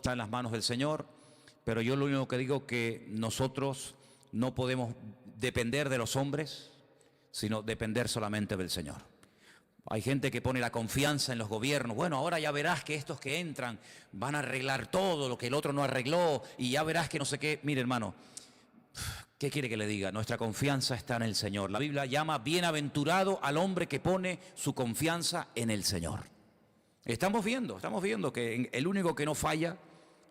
está en las manos del Señor, pero yo lo único que digo que nosotros no podemos depender de los hombres, sino depender solamente del Señor. Hay gente que pone la confianza en los gobiernos. Bueno, ahora ya verás que estos que entran van a arreglar todo lo que el otro no arregló y ya verás que no sé qué. Mire, hermano, ¿qué quiere que le diga? Nuestra confianza está en el Señor. La Biblia llama bienaventurado al hombre que pone su confianza en el Señor. Estamos viendo que el único que no falla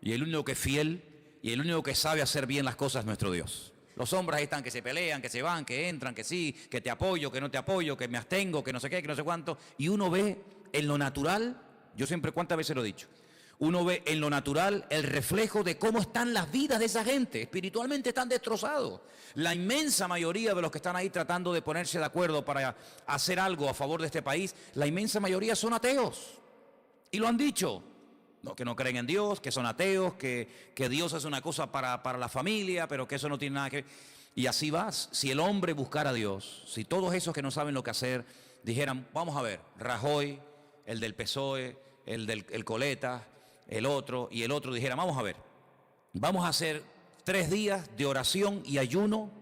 y el único que es fiel y el único que sabe hacer bien las cosas es nuestro Dios. Los hombres ahí están que se pelean, que se van, que entran, que sí, que te apoyo, que no te apoyo, que me abstengo, que no sé qué, que no sé cuánto. Y uno ve en lo natural, yo siempre cuántas veces lo he dicho, uno ve en lo natural el reflejo de cómo están las vidas de esa gente. Espiritualmente están destrozados. La inmensa mayoría de los que están ahí tratando de ponerse de acuerdo para hacer algo a favor de este país, la inmensa mayoría son ateos. Y lo han dicho. No, que no creen en Dios, que son ateos, que Dios es una cosa para la familia, pero que eso no tiene nada que ver. Y así vas. Si el hombre buscara a Dios, si todos esos que no saben lo que hacer dijeran, vamos a ver, Rajoy, el del PSOE, el Coleta, el otro y el otro, dijera, vamos a ver, vamos a hacer 3 días de oración y ayuno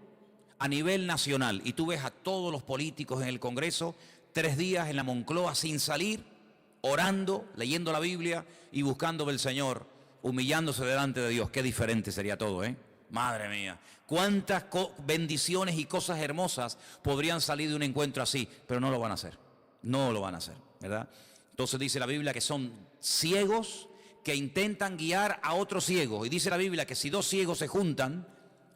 a nivel nacional. Y tú ves a todos los políticos en el Congreso, 3 días en la Moncloa sin salir, orando, leyendo la Biblia y buscando del Señor, humillándose delante de Dios. Qué diferente sería todo, ¿eh? Madre mía, cuántas bendiciones y cosas hermosas podrían salir de un encuentro así, pero no lo van a hacer, no lo van a hacer, ¿verdad? Entonces dice la Biblia que son ciegos que intentan guiar a otros ciegos, y dice la Biblia que si 2 ciegos se juntan,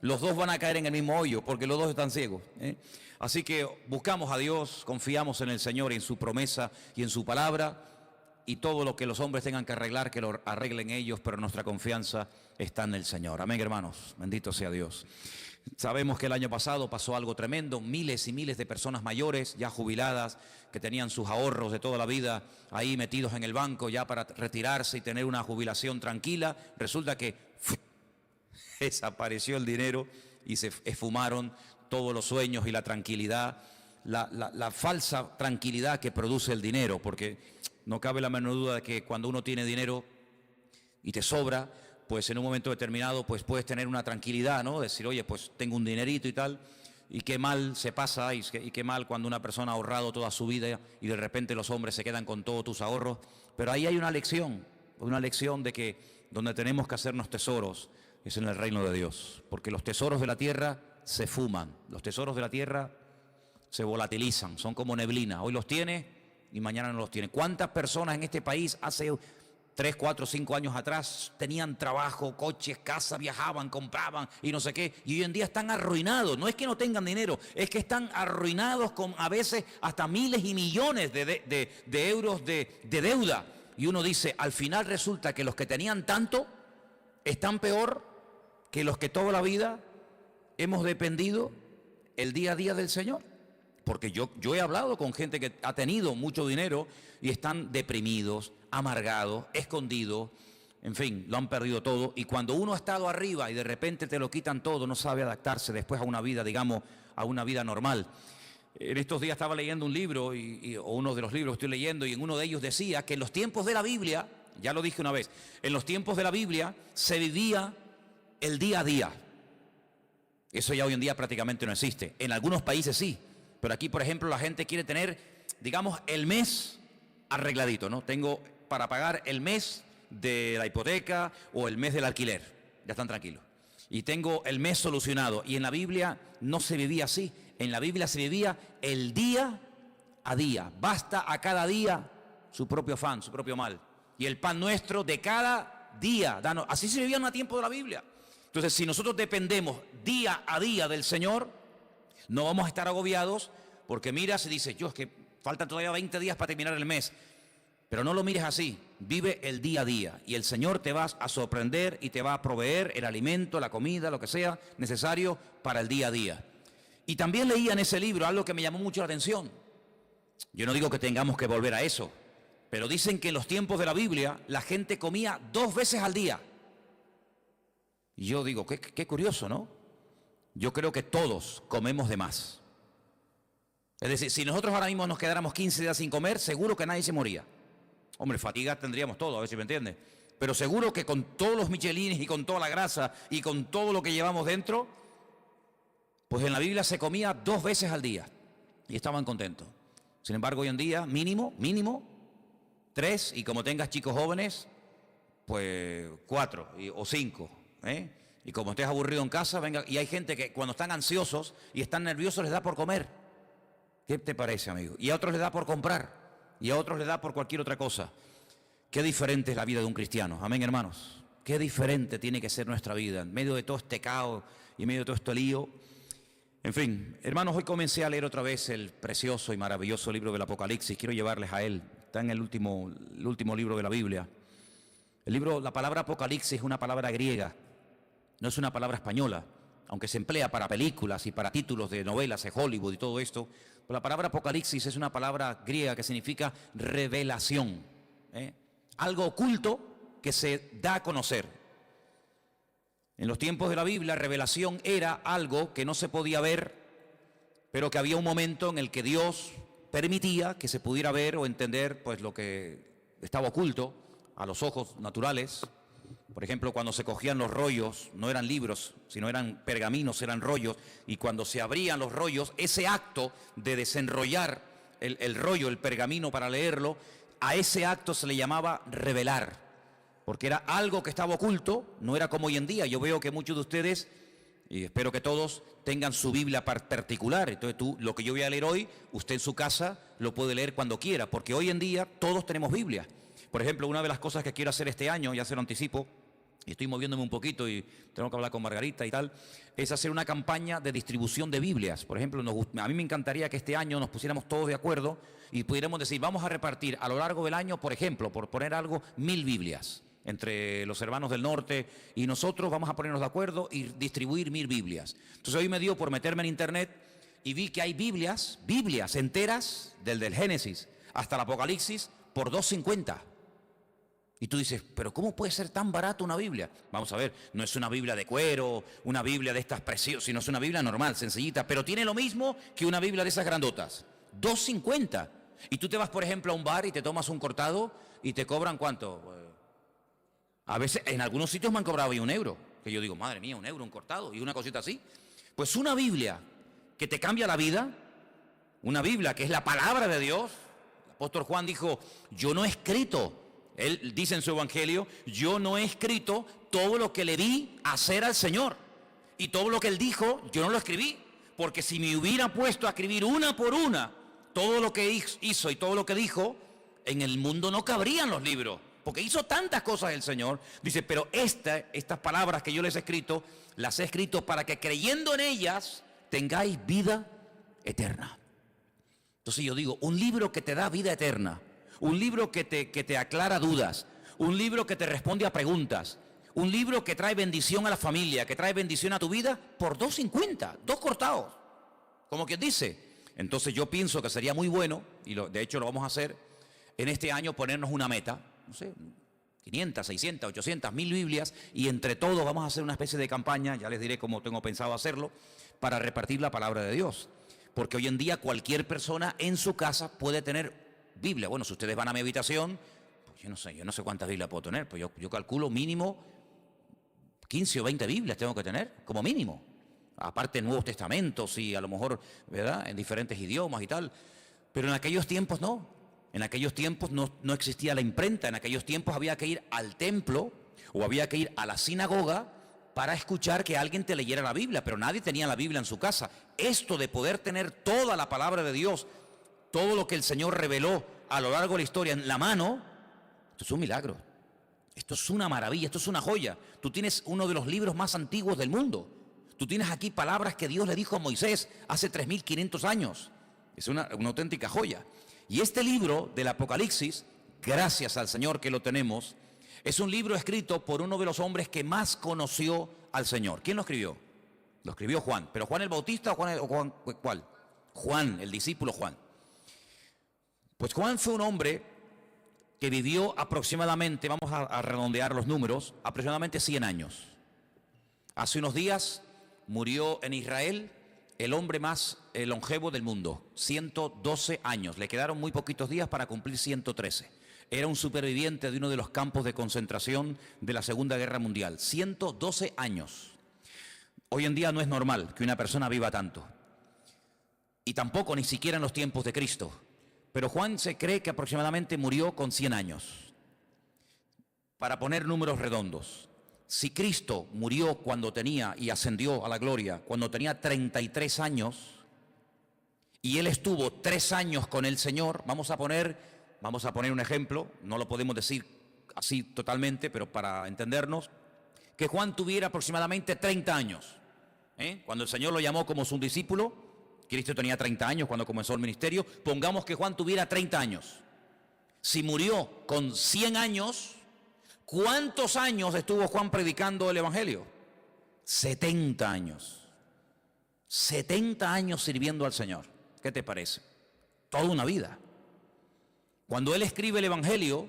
los 2 van a caer en el mismo hoyo, porque los 2 están ciegos, ¿eh? Así que buscamos a Dios, confiamos en el Señor, en su promesa y en su palabra, y todo lo que los hombres tengan que arreglar, que lo arreglen ellos, pero nuestra confianza está en el Señor. Amén, hermanos, bendito sea Dios. Sabemos que el año pasado pasó algo tremendo, miles y miles de personas mayores, ya jubiladas, que tenían sus ahorros de toda la vida ahí metidos en el banco ya para retirarse y tener una jubilación tranquila. Resulta que desapareció el dinero y se esfumaron todos los sueños y la tranquilidad, la falsa tranquilidad que produce el dinero, porque no cabe la menor duda de que cuando uno tiene dinero y te sobra, pues en un momento determinado pues puedes tener una tranquilidad, ¿no? Decir, oye, pues tengo un dinerito y tal, y qué mal se pasa y qué mal cuando una persona ha ahorrado toda su vida y de repente los hombres se quedan con todos tus ahorros. Pero ahí hay una lección de que donde tenemos que hacernos tesoros es en el reino de Dios, porque los tesoros de la tierra se fuman, los tesoros de la tierra se volatilizan, son como neblina, hoy los tiene y mañana no los tiene. ¿Cuántas personas en este país hace 3, 4, 5 años atrás tenían trabajo, coches, casa, viajaban, compraban y no sé qué, y hoy en día están arruinados? No es que no tengan dinero, es que están arruinados con a veces hasta miles y millones de euros de deuda. Y uno dice, al final resulta que los que tenían tanto están peor que los que toda la vida hemos dependido el día a día del Señor. Porque yo he hablado con gente que ha tenido mucho dinero y están deprimidos, amargados, escondidos, en fin, lo han perdido todo. Y cuando uno ha estado arriba y de repente te lo quitan todo, no sabe adaptarse después a una vida, digamos, a una vida normal. En estos días estaba leyendo un libro, o uno de los libros que estoy leyendo, y en uno de ellos decía que en los tiempos de la Biblia, ya lo dije una vez, en los tiempos de la Biblia se vivía el día a día. Eso ya hoy en día prácticamente no existe. En algunos países sí. Pero aquí, por ejemplo, la gente quiere tener, digamos, el mes arregladito, ¿no? Tengo para pagar el mes de la hipoteca o el mes del alquiler. Ya están tranquilos. Y tengo el mes solucionado. Y en la Biblia no se vivía así. En la Biblia se vivía el día a día. Basta a cada día su propio afán, su propio mal. Y el pan nuestro de cada día. Así se vivía en el tiempo de la Biblia. Entonces, si nosotros dependemos día a día del Señor, no vamos a estar agobiados, porque miras y dices, yo es que faltan todavía 20 días para terminar el mes. Pero no lo mires así, vive el día a día y el Señor te va a sorprender y te va a proveer el alimento, la comida, lo que sea necesario para el día a día. Y también leía en ese libro algo que me llamó mucho la atención. Yo no digo que tengamos que volver a eso, pero dicen que en los tiempos de la Biblia la gente comía 2 veces al día. Y yo digo, qué curioso, ¿no? Yo creo que todos comemos de más. Es decir, si nosotros ahora mismo nos quedáramos 15 días sin comer, seguro que nadie se moría. Hombre, fatiga tendríamos todo, a ver si me entiende. pero seguro que con todos los michelines y con toda la grasa y con todo lo que llevamos dentro, pues en la Biblia se comía 2 veces al día y estaban contentos. Sin embargo, hoy en día, mínimo 3, y como tengas chicos jóvenes, pues 4 o 5, ¿eh? Y como estés aburrido en casa, venga, y hay gente que cuando están ansiosos y están nerviosos les da por comer. ¿Qué te parece, amigo? Y a otros les da por comprar, y a otros les da por cualquier otra cosa. Qué diferente es la vida de un cristiano, amén, hermanos. Qué diferente tiene que ser nuestra vida, en medio de todo este caos y en medio de todo este lío. En fin, hermanos, hoy comencé a leer otra vez el precioso y maravilloso libro del Apocalipsis. Quiero llevarles a él, está en el último libro de la Biblia. La palabra Apocalipsis es una palabra griega, no es una palabra española, aunque se emplea para películas y para títulos de novelas de Hollywood y todo esto. Pero la palabra Apocalipsis es una palabra griega que significa revelación, algo oculto que se da a conocer. En los tiempos de la Biblia, revelación era algo que no se podía ver, pero que había un momento en el que Dios permitía que se pudiera ver o entender pues lo que estaba oculto a los ojos naturales. Por ejemplo, cuando se cogían los rollos, no eran libros, sino eran pergaminos, eran rollos, y cuando se abrían los rollos, ese acto de desenrollar el rollo, el pergamino para leerlo, a ese acto se le llamaba revelar, porque era algo que estaba oculto, no era como hoy en día. Yo veo que muchos de ustedes, y espero que todos, tengan su Biblia particular. Entonces lo que yo voy a leer hoy, usted en su casa lo puede leer cuando quiera, porque hoy en día todos tenemos Biblia. Por ejemplo, una de las cosas que quiero hacer este año, ya se lo anticipo, y estoy moviéndome un poquito y tengo que hablar con Margarita y tal, es hacer una campaña de distribución de Biblias. Por ejemplo, a mí me encantaría que este año nos pusiéramos todos de acuerdo y pudiéramos decir, vamos a repartir a lo largo del año, por ejemplo, por poner algo, 1000 Biblias. Entre los hermanos del norte y nosotros vamos a ponernos de acuerdo y distribuir 1000 Biblias. Entonces hoy me dio por meterme en internet y vi que hay Biblias enteras, del Génesis hasta el Apocalipsis, por $2.50. Y tú dices, pero ¿cómo puede ser tan barato una Biblia? Vamos a ver, no es una Biblia de cuero, una Biblia de estas preciosas, sino es una Biblia normal, sencillita, pero tiene lo mismo que una Biblia de esas grandotas. $2.50. Y tú te vas, por ejemplo, a un bar y te tomas un cortado y te cobran ¿cuánto? A veces, en algunos sitios me han cobrado €1, que yo digo, madre mía, €1, un cortado y una cosita así. Pues una Biblia que te cambia la vida, una Biblia que es la palabra de Dios. El apóstol Juan dijo, yo no he escrito, él dice en su evangelio, yo no he escrito todo lo que le vi hacer al Señor. Y todo lo que él dijo, yo no lo escribí, porque si me hubiera puesto a escribir una por una todo lo que hizo y todo lo que dijo, en el mundo no cabrían los libros. Porque hizo tantas cosas el Señor. Dice, pero estas palabras que yo les he escrito, las he escrito para que creyendo en ellas tengáis vida eterna. Entonces yo digo, un libro que te da vida eterna, un libro que te aclara dudas, un libro que te responde a preguntas, un libro que trae bendición a la familia, que trae bendición a tu vida, por $2.50, 2 cortados, como quien dice. Entonces yo pienso que sería muy bueno, y de hecho lo vamos a hacer, en este año ponernos una meta, no sé, 500, 600, 800, 1000 Biblias, y entre todos vamos a hacer una especie de campaña, ya les diré cómo tengo pensado hacerlo, para repartir la palabra de Dios. Porque hoy en día cualquier persona en su casa puede tener Biblia. Bueno, si ustedes van a mi habitación, pues yo no sé cuántas Biblias puedo tener, pues yo calculo mínimo 15 o 20 Biblias tengo que tener, como mínimo. Aparte Nuevos Testamentos y a lo mejor, ¿verdad?, en diferentes idiomas y tal. Pero en aquellos tiempos no. En aquellos tiempos no existía la imprenta, en aquellos tiempos había que ir al templo o había que ir a la sinagoga para escuchar que alguien te leyera la Biblia, pero nadie tenía la Biblia en su casa. Esto de poder tener toda la palabra de Dios, todo lo que el Señor reveló a lo largo de la historia en la mano, esto es un milagro, esto es una maravilla, esto es una joya. Tú tienes uno de los libros más antiguos del mundo, tú tienes aquí palabras que Dios le dijo a Moisés hace 3500 años, es una auténtica joya. Y este libro del Apocalipsis, gracias al Señor que lo tenemos, es un libro escrito por uno de los hombres que más conoció al Señor. ¿Quién lo escribió? Lo escribió Juan. ¿Pero Juan el Bautista o Juan cuál? Juan, el discípulo Juan. Pues Juan fue un hombre que vivió aproximadamente, vamos a redondear los números, aproximadamente 100 años. Hace unos días murió en Israel el hombre más longevo del mundo, 112 años. Le quedaron muy poquitos días para cumplir 113. era un superviviente de uno de los campos de concentración de la Segunda Guerra Mundial. 112 años. Hoy en día no es normal que una persona viva tanto. Y tampoco ni siquiera en los tiempos de Cristo. Pero Juan se cree que aproximadamente murió con 100 años. Para poner números redondos, si Cristo murió cuando tenía y ascendió a la gloria, cuando tenía 33 años, y él estuvo 3 años con el Señor, vamos a poner un ejemplo, no lo podemos decir así totalmente, pero para entendernos, que Juan tuviera aproximadamente 30 años. Cuando el Señor lo llamó como su discípulo, Cristo tenía 30 años cuando comenzó el ministerio, pongamos que Juan tuviera 30 años. Si murió con 100 años, ¿cuántos años estuvo Juan predicando el Evangelio? 70 años. 70 años sirviendo al Señor. ¿Qué te parece? Toda una vida. Cuando él escribe el Evangelio,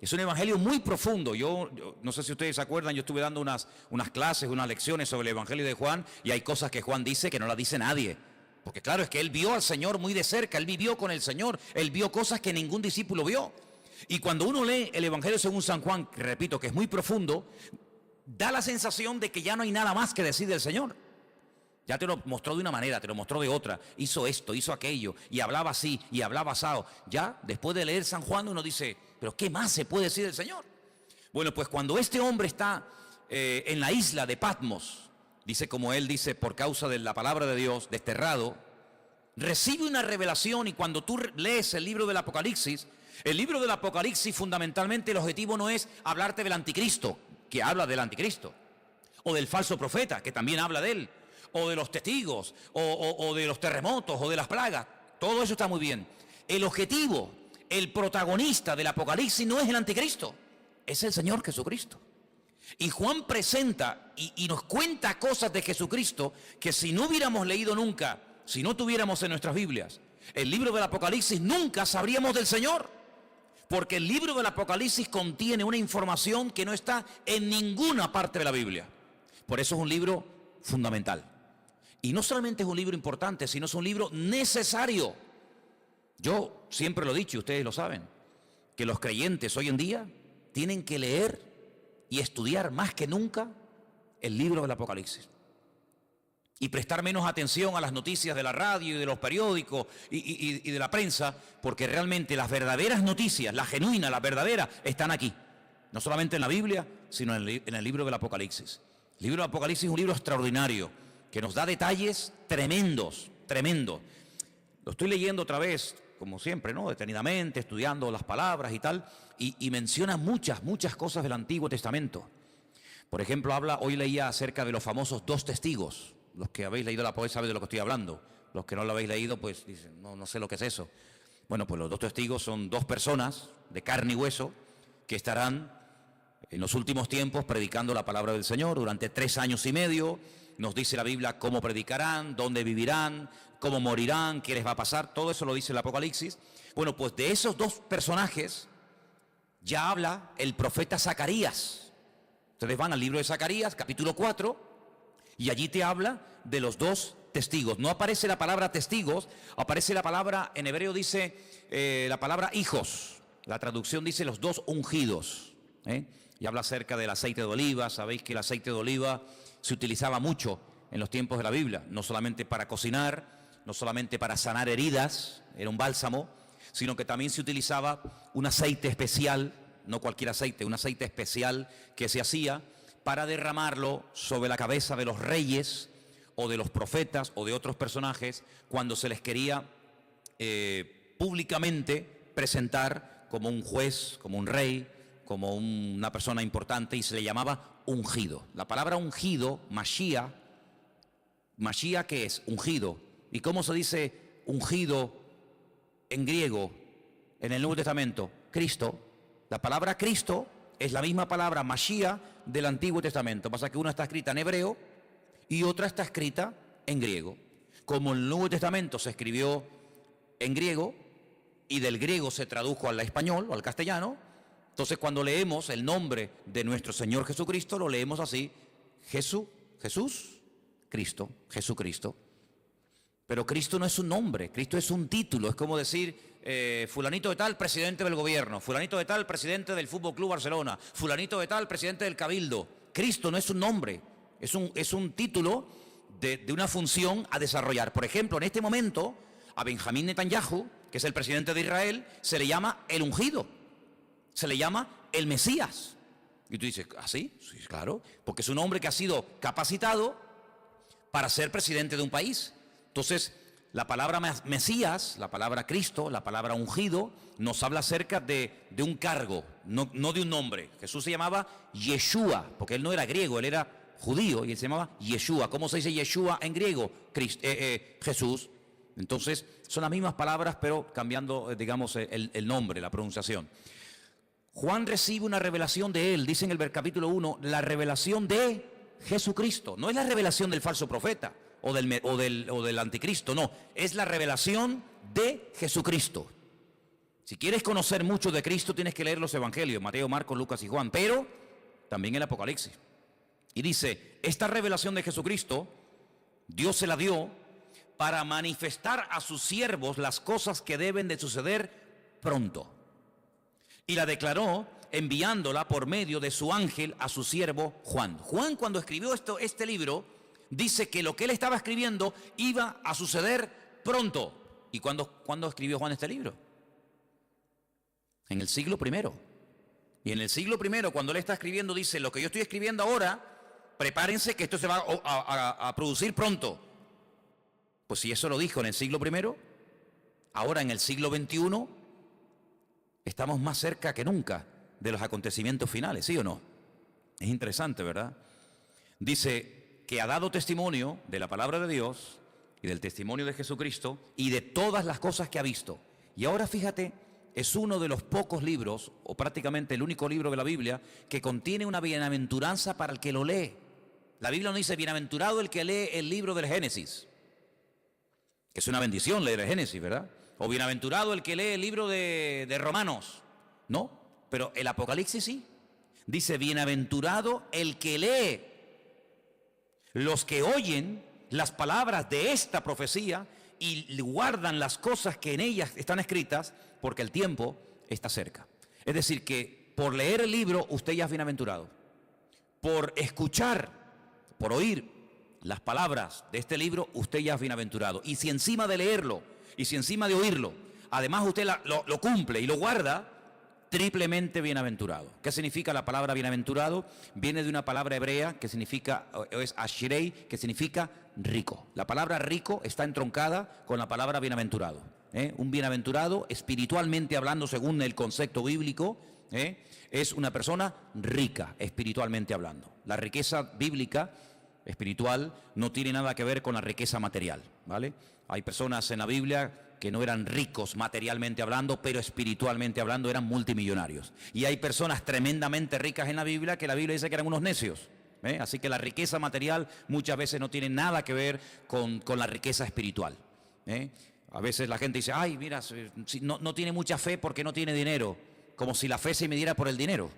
es un Evangelio muy profundo. Yo no sé si ustedes se acuerdan, yo estuve dando unas clases, unas lecciones sobre el Evangelio de Juan, y hay cosas que Juan dice que no las dice nadie. Porque claro, es que él vio al Señor muy de cerca, él vivió con el Señor, él vio cosas que ningún discípulo vio. Y cuando uno lee el Evangelio según San Juan, que repito que es muy profundo, da la sensación de que ya no hay nada más que decir del Señor. Ya te lo mostró de una manera, te lo mostró de otra, hizo esto, hizo aquello, y hablaba así, y hablaba asado. Ya, después de leer San Juan, uno dice, ¿pero qué más se puede decir del Señor? Bueno, pues cuando este hombre está en la isla de Patmos, dice como él dice, por causa de la palabra de Dios, desterrado, recibe una revelación, y cuando tú lees el libro del Apocalipsis fundamentalmente el objetivo no es hablarte del anticristo, que habla del anticristo, o del falso profeta, que también habla de él, o de los testigos, o de los terremotos, o de las plagas. Todo eso está muy bien. El objetivo, el protagonista del Apocalipsis no es el anticristo, es el Señor Jesucristo. Y Juan presenta y nos cuenta cosas de Jesucristo que si no hubiéramos leído nunca, si no tuviéramos en nuestras Biblias el libro del Apocalipsis, nunca sabríamos del Señor. Porque el libro del Apocalipsis contiene una información que no está en ninguna parte de la Biblia. Por eso es un libro fundamental. Y no solamente es un libro importante, sino es un libro necesario. Yo siempre lo he dicho, y ustedes lo saben, que los creyentes hoy en día tienen que leer y estudiar más que nunca el libro del Apocalipsis. Y prestar menos atención a las noticias de la radio y de los periódicos y de la prensa, porque realmente las verdaderas noticias, las genuinas, las verdaderas, están aquí. No solamente en la Biblia, sino en el libro del Apocalipsis. El libro del Apocalipsis es un libro extraordinario, que nos da detalles tremendos, tremendos. Lo estoy leyendo otra vez, como siempre, ¿no? Detenidamente, estudiando las palabras y tal, y menciona muchas cosas del Antiguo Testamento. Por ejemplo, hoy leía acerca de los famosos 2 testigos. Los que habéis leído la poesía saben de lo que estoy hablando. Los que no lo habéis leído, pues dicen, no sé lo que es eso. Bueno, pues los 2 testigos son 2 personas de carne y hueso que estarán en los últimos tiempos predicando la palabra del Señor durante 3 años y medio. Nos dice la Biblia cómo predicarán, dónde vivirán, cómo morirán, qué les va a pasar. Todo eso lo dice el Apocalipsis. Bueno, pues de esos 2 personajes ya habla el profeta Zacarías. Ustedes van al libro de Zacarías, capítulo 4, y allí te habla de los 2 testigos. No aparece la palabra testigos, aparece la palabra, en hebreo dice la palabra hijos. La traducción dice los 2 ungidos. Y habla acerca del aceite de oliva. Sabéis que el aceite de oliva se utilizaba mucho en los tiempos de la Biblia, no solamente para cocinar, no solamente para sanar heridas, era un bálsamo, sino que también se utilizaba un aceite especial, no cualquier aceite, un aceite especial que se hacía para derramarlo sobre la cabeza de los reyes o de los profetas o de otros personajes cuando se les quería públicamente presentar como un juez, como un rey, como una persona importante, y se le llamaba ungido. La palabra ungido, Mashiach, ¿qué es? Ungido. ¿Y cómo se dice ungido en griego en el Nuevo Testamento? Cristo. La palabra Cristo es la misma palabra Mashiach del Antiguo Testamento. Pasa que una está escrita en hebreo y otra está escrita en griego. Como el Nuevo Testamento se escribió en griego y del griego se tradujo al español o al castellano, entonces cuando leemos el nombre de nuestro Señor Jesucristo, lo leemos así: Cristo. Pero Cristo no es un nombre, Cristo es un título. Es como decir, fulanito de tal, presidente del gobierno, fulanito de tal, presidente del Fútbol Club Barcelona, fulanito de tal, presidente del Cabildo. Cristo no es un nombre, es un título de una función a desarrollar. Por ejemplo, en este momento, a Benjamín Netanyahu, que es el presidente de Israel, se le llama el ungido, se le llama el Mesías. Y tú dices, ¿ah, sí? Sí, claro, porque es un hombre que ha sido capacitado para ser presidente de un país. Entonces, la palabra Mesías, la palabra Cristo, la palabra ungido, nos habla acerca de un cargo, no de un nombre. Jesús se llamaba Yeshua, porque él no era griego, él era judío y él se llamaba Yeshua. ¿Cómo se dice Yeshua en griego? Jesús. Entonces, son las mismas palabras, pero cambiando, digamos, el nombre, la pronunciación. Juan recibe una revelación de él, dice en el capítulo 1, la revelación de Jesucristo. No es la revelación del falso profeta o del anticristo, no. Es la revelación de Jesucristo. Si quieres conocer mucho de Cristo, tienes que leer los evangelios, Mateo, Marcos, Lucas y Juan, pero también el Apocalipsis. Y dice, esta revelación de Jesucristo, Dios se la dio para manifestar a sus siervos las cosas que deben de suceder pronto. Y la declaró enviándola por medio de su ángel a su siervo Juan. Juan, cuando escribió este libro, dice que lo que él estaba escribiendo iba a suceder pronto. ¿Y cuándo escribió Juan este libro? En el siglo I. Y en el siglo I, cuando él está escribiendo, dice, lo que yo estoy escribiendo ahora, prepárense que esto se va a producir pronto. Pues si eso lo dijo en el siglo I, ahora en el siglo XXI, estamos más cerca que nunca de los acontecimientos finales, ¿sí o no? Es interesante, ¿verdad? Dice que ha dado testimonio de la palabra de Dios y del testimonio de Jesucristo y de todas las cosas que ha visto. Y ahora fíjate, es uno de los pocos libros, o prácticamente el único libro de la Biblia, que contiene una bienaventuranza para el que lo lee. La Biblia no dice, bienaventurado el que lee el libro del Génesis, que es una bendición leer el Génesis, ¿verdad? O bienaventurado el que lee el libro de Romanos. No, pero el Apocalipsis sí. Dice, bienaventurado el que lee, los que oyen las palabras de esta profecía y guardan las cosas que en ellas están escritas, porque el tiempo está cerca. Es decir, que por leer el libro usted ya es bienaventurado. Por escuchar, por oír las palabras de este libro, usted ya es bienaventurado. Y si encima de leerlo, y si encima de oírlo, además usted lo cumple y lo guarda, triplemente bienaventurado. ¿Qué significa la palabra bienaventurado? Viene de una palabra hebrea que significa, es ashrei, que significa rico. La palabra rico está entroncada con la palabra bienaventurado. Un bienaventurado, espiritualmente hablando, según el concepto bíblico, es una persona rica, espiritualmente hablando. La riqueza bíblica espiritual no tiene nada que ver con la riqueza material, ¿vale? Hay personas en la Biblia que no eran ricos materialmente hablando, pero espiritualmente hablando eran multimillonarios. Y hay personas tremendamente ricas en la Biblia que la Biblia dice que eran unos necios. Así que la riqueza material muchas veces no tiene nada que ver con la riqueza espiritual. A veces la gente dice, ay, mira, no tiene mucha fe porque no tiene dinero, como si la fe se midiera por el dinero.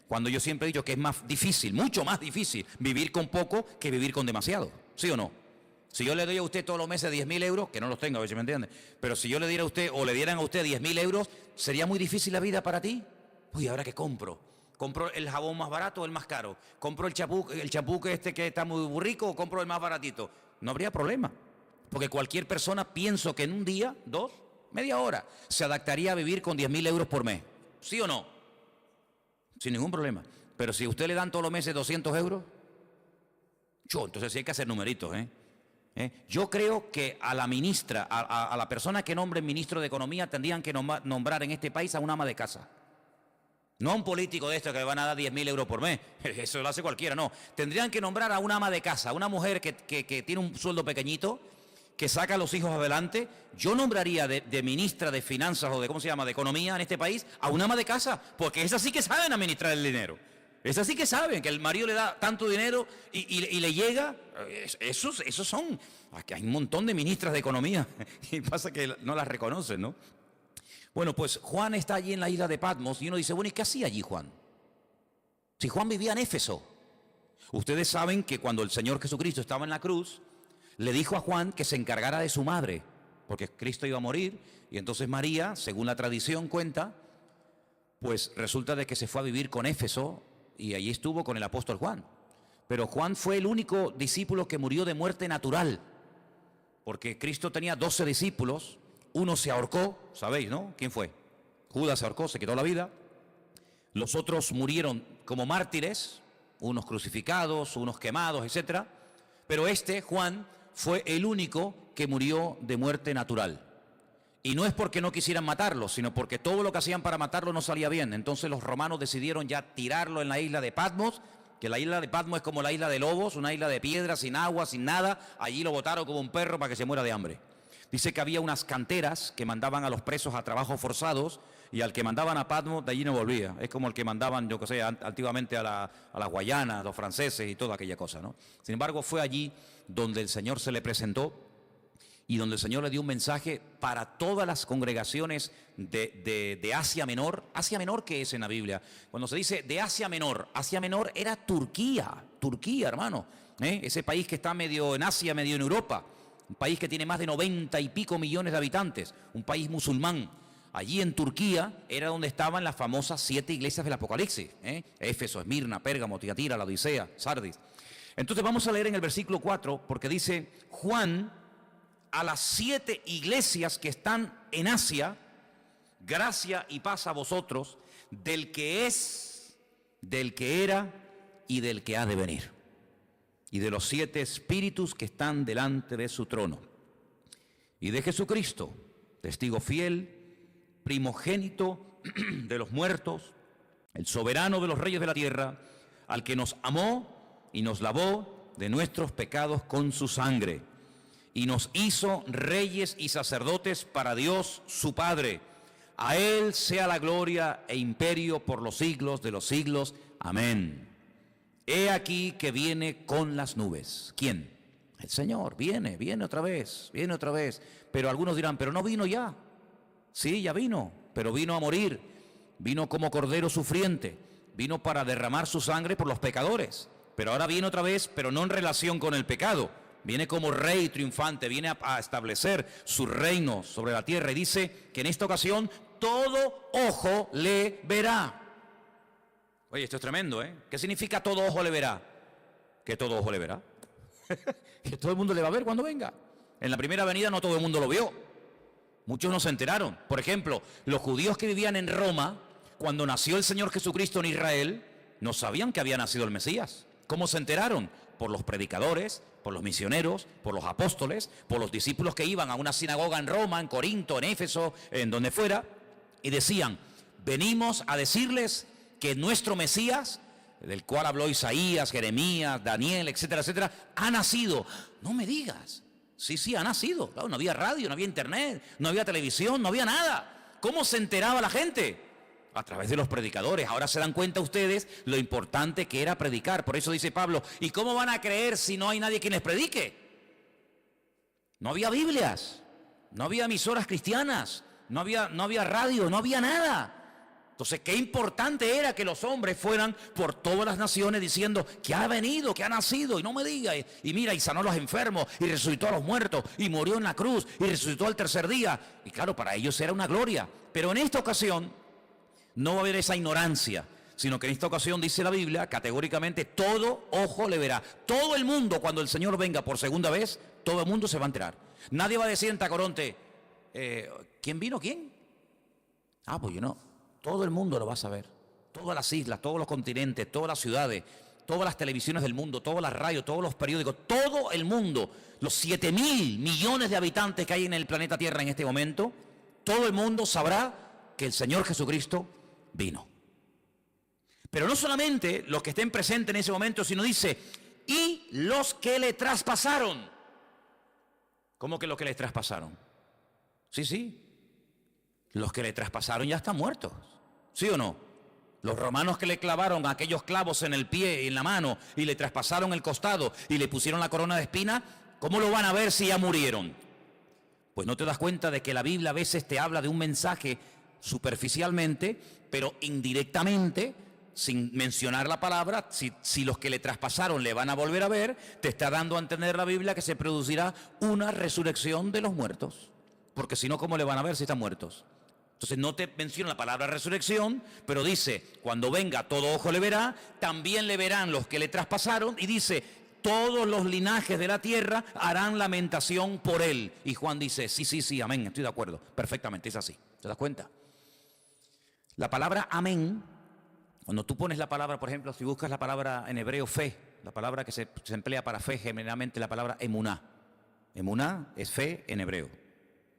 Cuando yo siempre he dicho que es más difícil, mucho más difícil, vivir con poco que vivir con demasiado. ¿Sí o no? Si yo le doy a usted todos los meses 10.000 euros, que no los tengo, a ver si me entiende, pero si yo le diera a usted o le dieran a usted 10.000 euros, ¿sería muy difícil la vida para ti? Uy, ¿ahora qué compro? ¿Compro el jabón más barato o el más caro? ¿Compro el champú que está muy rico o compro el más baratito? No habría problema, porque cualquier persona, pienso que en un día, media hora, se adaptaría a vivir con 10.000 euros por mes. ¿Sí o no? Sin ningún problema. Pero si a usted le dan todos los meses 200 euros, entonces sí hay que hacer numeritos, Yo creo que a la ministra, a la persona que nombre ministro de Economía, tendrían que nombrar en este país a un ama de casa. No a un político de estos que le van a dar 10.000 euros por mes. Eso lo hace cualquiera, no. Tendrían que nombrar a una ama de casa, una mujer que tiene un sueldo pequeñito, que saca a los hijos adelante. Yo nombraría de ministra de Finanzas o de Economía en este país a una ama de casa, porque esas sí que saben administrar el dinero. Esas sí que saben que el marido le da tanto dinero y le llega. Esos son. Aquí hay un montón de ministras de Economía y pasa que no las reconocen, ¿no? Bueno, pues Juan está allí en la isla de Patmos y uno dice, bueno, ¿y qué hacía allí Juan? Si Juan vivía en Éfeso. Ustedes saben que cuando el Señor Jesucristo estaba en la cruz, le dijo a Juan que se encargara de su madre. porque Cristo iba a morir, y entonces María, según la tradición cuenta, pues resulta de que se fue a vivir con Éfeso, y allí estuvo con el apóstol Juan. Pero Juan fue el único discípulo que murió de muerte natural, porque Cristo tenía 12 discípulos, uno se ahorcó, ¿sabéis, no? ¿Quién fue? Judas se ahorcó, se quitó la vida. Los otros murieron como mártires, unos crucificados, unos quemados, etc. Pero Juan, fue el único que murió de muerte natural. Y no es porque no quisieran matarlo, sino porque todo lo que hacían para matarlo no salía bien. Entonces los romanos decidieron ya tirarlo en la isla de Patmos, que la isla de Patmos es como la isla de Lobos, una isla de piedra, sin agua, sin nada. Allí lo botaron como un perro para que se muera de hambre. Dice que había unas canteras que mandaban a los presos a trabajos forzados, y al que mandaban a Patmos de allí no volvía. Es como el que mandaban, yo que sé, antiguamente a las Guayanas, los franceses y toda aquella cosa, ¿no? Sin embargo, fue allí donde el Señor se le presentó y donde el Señor le dio un mensaje para todas las congregaciones de Asia Menor. Asia Menor, ¿qué es en la Biblia? Cuando se dice de Asia Menor era Turquía, hermano, ese país que está medio en Asia, medio en Europa, un país que tiene más de 90 y pico millones de habitantes, un país musulmán. Allí en Turquía era donde estaban las famosas 7 iglesias del Apocalipsis, Éfeso, Esmirna, Pérgamo, Tiatira, la Odisea, Sardis. Entonces vamos a leer en el versículo 4, porque dice: Juan, a las 7 iglesias que están en Asia, gracia y paz a vosotros, del que es, del que era y del que ha de venir, y de los 7 espíritus que están delante de su trono, y de Jesucristo, testigo fiel, primogénito de los muertos, el soberano de los reyes de la tierra, al que nos amó y nos lavó de nuestros pecados con su sangre, y nos hizo reyes y sacerdotes para Dios su Padre. A Él sea la gloria e imperio por los siglos de los siglos. Amén. He aquí que viene con las nubes. ¿Quién? El Señor. Viene otra vez, Pero algunos dirán, pero no vino ya. Sí, ya vino, pero vino a morir, vino como cordero sufriente, vino para derramar su sangre por los pecadores, pero ahora viene otra vez, pero no en relación con el pecado, viene como rey triunfante, viene a establecer su reino sobre la tierra, y dice que en esta ocasión todo ojo le verá. Oye, esto es tremendo, ¿eh? ¿Qué significa todo ojo le verá? Que todo ojo le verá. Que todo el mundo le va a ver cuando venga. En la primera venida no todo el mundo lo vio. Muchos no se enteraron. Por ejemplo, los judíos que vivían en Roma, cuando nació el Señor Jesucristo en Israel, no sabían que había nacido el Mesías. ¿Cómo se enteraron? Por los predicadores, por los misioneros, por los apóstoles, por los discípulos que iban a una sinagoga en Roma, en Corinto, en Éfeso, en donde fuera, y decían: venimos a decirles que nuestro Mesías, del cual habló Isaías, Jeremías, Daniel, etcétera, etcétera, ha nacido. No me digas. Sí, ha nacido. Claro, no había radio, no había internet, no había televisión, no había nada. ¿Cómo se enteraba la gente? A través de los predicadores. Ahora se dan cuenta ustedes lo importante que era predicar. Por eso dice Pablo: ¿y cómo van a creer si no hay nadie quien les predique? No había Biblias, no había emisoras cristianas, no había radio, no había nada. Entonces, qué importante era que los hombres fueran por todas las naciones diciendo que ha venido, que ha nacido, y no me diga, y mira, y sanó a los enfermos, y resucitó a los muertos, y murió en la cruz, y resucitó al tercer día. Y claro, para ellos era una gloria. Pero en esta ocasión no va a haber esa ignorancia, sino que en esta ocasión dice la Biblia categóricamente: todo ojo le verá. Todo el mundo, cuando el Señor venga por segunda vez, todo el mundo se va a enterar. Nadie va a decir en Tacoronte: ¿quién vino? ¿Quién? Pues yo no. Todo el mundo lo va a saber. Todas las islas, todos los continentes, todas las ciudades, todas las televisiones del mundo, todas las radios, todos los periódicos, todo el mundo, los 7.000 millones de habitantes que hay en el planeta Tierra en este momento, todo el mundo sabrá que el Señor Jesucristo vino. Pero no solamente los que estén presentes en ese momento, sino dice: y los que le traspasaron. ¿Cómo que los que le traspasaron? Sí. Los que le traspasaron ya están muertos. ¿Sí o no? Los romanos que le clavaron aquellos clavos en el pie y en la mano y le traspasaron el costado y le pusieron la corona de espina, ¿cómo lo van a ver si ya murieron? Pues no te das cuenta de que la Biblia a veces te habla de un mensaje superficialmente, pero indirectamente, sin mencionar la palabra. Si los que le traspasaron le van a volver a ver, te está dando a entender la Biblia que se producirá una resurrección de los muertos. porque si no, ¿cómo le van a ver si están muertos? Entonces no te menciona la palabra resurrección, pero dice, cuando venga todo ojo le verá, también le verán los que le traspasaron, y dice, todos los linajes de la tierra harán lamentación por él. Y Juan dice, sí, amén, estoy de acuerdo, perfectamente, es así. ¿Te das cuenta? La palabra amén, cuando tú pones la palabra, por ejemplo, si buscas la palabra en hebreo fe, la palabra que se emplea para fe, generalmente la palabra emuná. Emuná es fe en hebreo.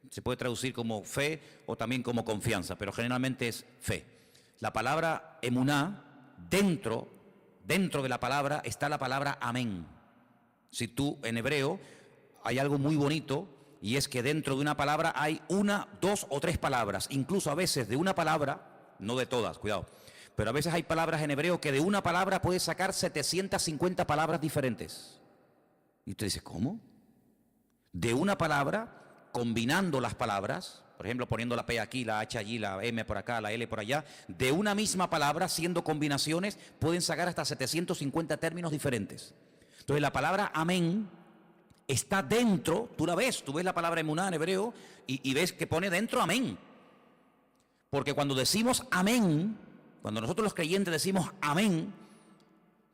Se puede traducir como fe o también como confianza, pero generalmente es fe. La palabra emuná, dentro de la palabra está la palabra amén. Si tú en hebreo hay algo muy bonito, y es que dentro de una palabra hay una, dos o tres palabras. Incluso a veces de una palabra, no de todas, cuidado, pero a veces hay palabras en hebreo que de una palabra puedes sacar 750 palabras diferentes. Y usted dice, ¿cómo? De una palabra, combinando las palabras, por ejemplo, poniendo la P aquí, la H allí, la M por acá, la L por allá, de una misma palabra, haciendo combinaciones, pueden sacar hasta 750 términos diferentes. Entonces la palabra amén está dentro, tú ves la palabra emuná en hebreo y ves que pone dentro amén. Porque cuando decimos amén, cuando nosotros los creyentes decimos amén,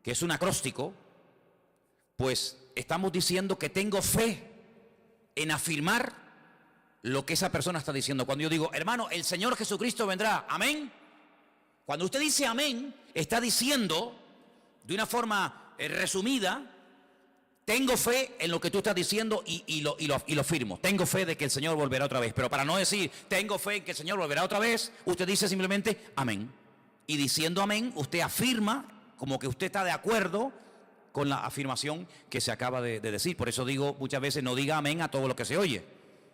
que es un acróstico, pues estamos diciendo que tengo fe en afirmar lo que esa persona está diciendo. Cuando yo digo, hermano, el Señor Jesucristo vendrá, amén. Cuando usted dice amén, está diciendo de una forma resumida, tengo fe en lo que tú estás diciendo y lo firmo. Tengo fe de que el Señor volverá otra vez. Pero para no decir, tengo fe en que el Señor volverá otra vez, usted dice simplemente amén. Y diciendo amén, usted afirma como que usted está de acuerdo con la afirmación que se acaba de decir. Por eso digo muchas veces, no diga amén a todo lo que se oye.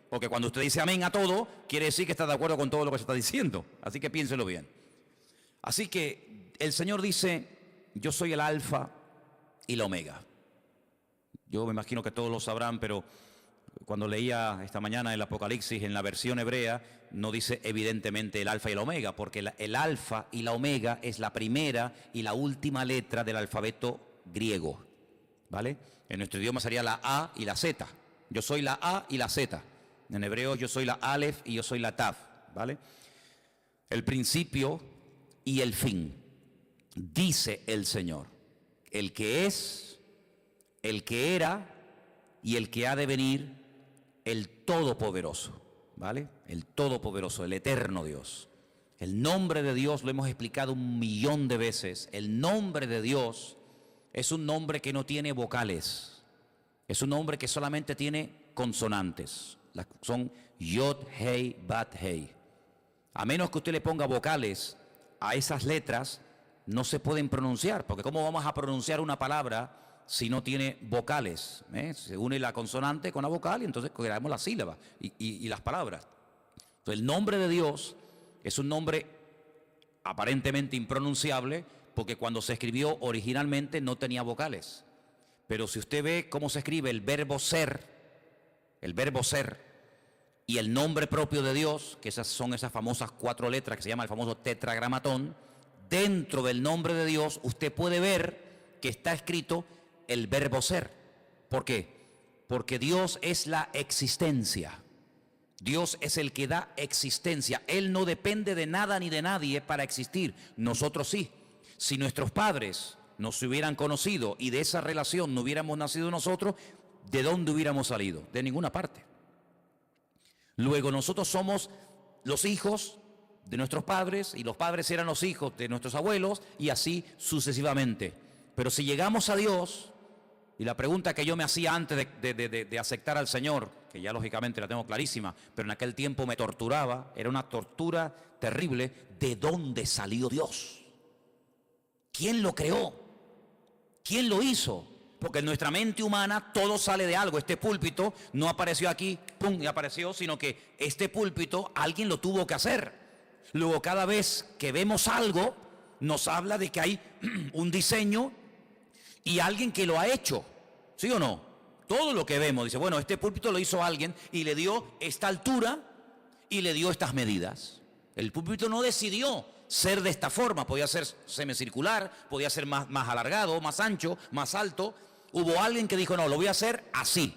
Porque cuando usted dice amén a todo, quiere decir que está de acuerdo con todo lo que se está diciendo. Así que piénselo bien. Así que el Señor dice, yo soy el alfa y la omega. Yo me imagino que todos lo sabrán, pero cuando leía esta mañana el Apocalipsis en la versión hebrea, no dice evidentemente el alfa y el omega, porque el alfa y la omega es la primera y la última letra del alfabeto griego, ¿vale? En nuestro idioma sería la A y la Z. Yo soy la A y la Z. En hebreo yo soy la Aleph y yo soy la Tav, ¿vale? El principio y el fin, dice el Señor, el que es, el que era y el que ha de venir, el Todopoderoso, ¿vale? El Todopoderoso, el eterno Dios. El nombre de Dios lo hemos explicado 1.000.000 de veces. El nombre de Dios es un nombre que no tiene vocales. Es un nombre que solamente tiene consonantes. Son Yod, Hei, Bat, Hei. A menos que usted le ponga vocales a esas letras, no se pueden pronunciar. Porque ¿cómo vamos a pronunciar una palabra si no tiene vocales? Se une la consonante con la vocal y entonces creamos las sílabas y las palabras. Entonces el nombre de Dios es un nombre aparentemente impronunciable porque cuando se escribió originalmente no tenía vocales. Pero si usted ve cómo se escribe el verbo ser y el nombre propio de Dios, que son esas famosas 4 letras que se llama el famoso tetragramatón, dentro del nombre de Dios usted puede ver que está escrito el verbo ser. ¿Por qué? Porque Dios es la existencia. Dios es el que da existencia. Él no depende de nada ni de nadie para existir. Nosotros sí. Si nuestros padres no se hubieran conocido y de esa relación no hubiéramos nacido nosotros, ¿de dónde hubiéramos salido? De ninguna parte. Luego nosotros somos los hijos de nuestros padres y los padres eran los hijos de nuestros abuelos y así sucesivamente. Pero si llegamos a Dios, y la pregunta que yo me hacía antes de aceptar al Señor, que ya lógicamente la tengo clarísima, pero en aquel tiempo me torturaba, era una tortura terrible, ¿de dónde salió Dios? ¿Quién lo creó? ¿Quién lo hizo? Porque en nuestra mente humana todo sale de algo. Este púlpito no apareció aquí, pum, y apareció, sino que este púlpito alguien lo tuvo que hacer. Luego cada vez que vemos algo, nos habla de que hay un diseño y alguien que lo ha hecho, ¿sí o no? Todo lo que vemos, dice, bueno, este púlpito lo hizo alguien y le dio esta altura y le dio estas medidas. El púlpito no decidió ser de esta forma, podía ser semicircular, podía ser más alargado, más ancho, más alto. Hubo alguien que dijo, no, lo voy a hacer así.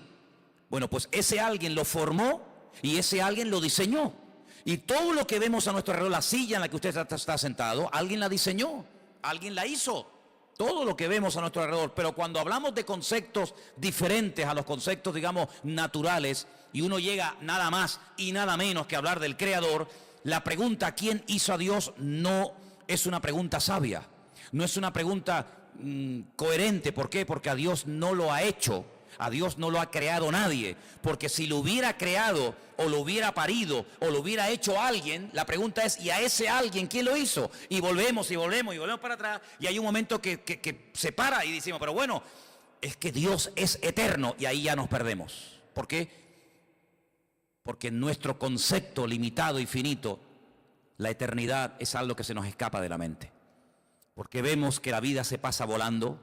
Bueno, pues ese alguien lo formó y ese alguien lo diseñó. Y todo lo que vemos a nuestro alrededor, la silla en la que usted está sentado, alguien la diseñó, alguien la hizo. Todo lo que vemos a nuestro alrededor. Pero cuando hablamos de conceptos diferentes a los conceptos, digamos, naturales, y uno llega nada más y nada menos que hablar del Creador, la pregunta ¿quién hizo a Dios? No es una pregunta sabia, no es una pregunta coherente. ¿Por qué? Porque a Dios no lo ha hecho. A Dios no lo ha creado nadie, porque si lo hubiera creado o lo hubiera parido o lo hubiera hecho alguien, la pregunta es, ¿y a ese alguien quién lo hizo? Y volvemos para atrás, y hay un momento que se para y decimos, pero bueno, es que Dios es eterno, y ahí ya nos perdemos. ¿Por qué? Porque en nuestro concepto limitado y finito, la eternidad es algo que se nos escapa de la mente. Porque vemos que la vida se pasa volando,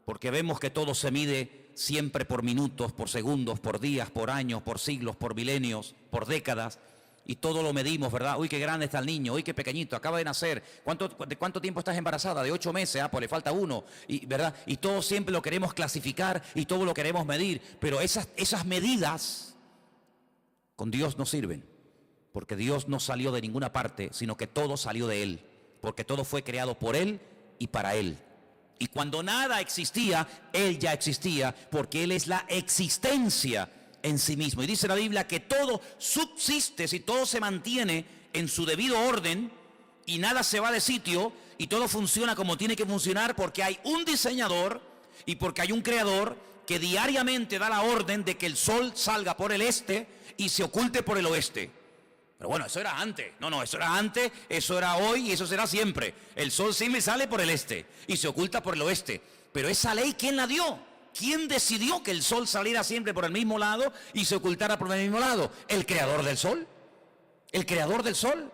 porque vemos que todo se mide siempre por minutos, por segundos, por días, por años, por siglos, por milenios, por décadas, y todo lo medimos, ¿verdad? Uy, qué grande está el niño, uy, qué pequeñito, acaba de nacer. ¿De cuánto tiempo estás embarazada? De 8 meses, pues le falta 1, y, ¿verdad? Y todo siempre lo queremos clasificar y todo lo queremos medir, pero esas medidas con Dios no sirven, porque Dios no salió de ninguna parte, sino que todo salió de Él, porque todo fue creado por Él y para Él. Y cuando nada existía, Él ya existía, porque Él es la existencia en sí mismo. Y dice la Biblia que todo subsiste, si todo se mantiene en su debido orden y nada se va de sitio y todo funciona como tiene que funcionar, porque hay un diseñador y porque hay un creador que diariamente da la orden de que el sol salga por el este y se oculte por el oeste. Pero bueno, eso era antes. No, eso era antes, eso era hoy y eso será siempre. El sol siempre sale por el este y se oculta por el oeste. Pero esa ley, ¿quién la dio? ¿Quién decidió que el sol saliera siempre por el mismo lado y se ocultara por el mismo lado? El creador del sol. El creador del sol.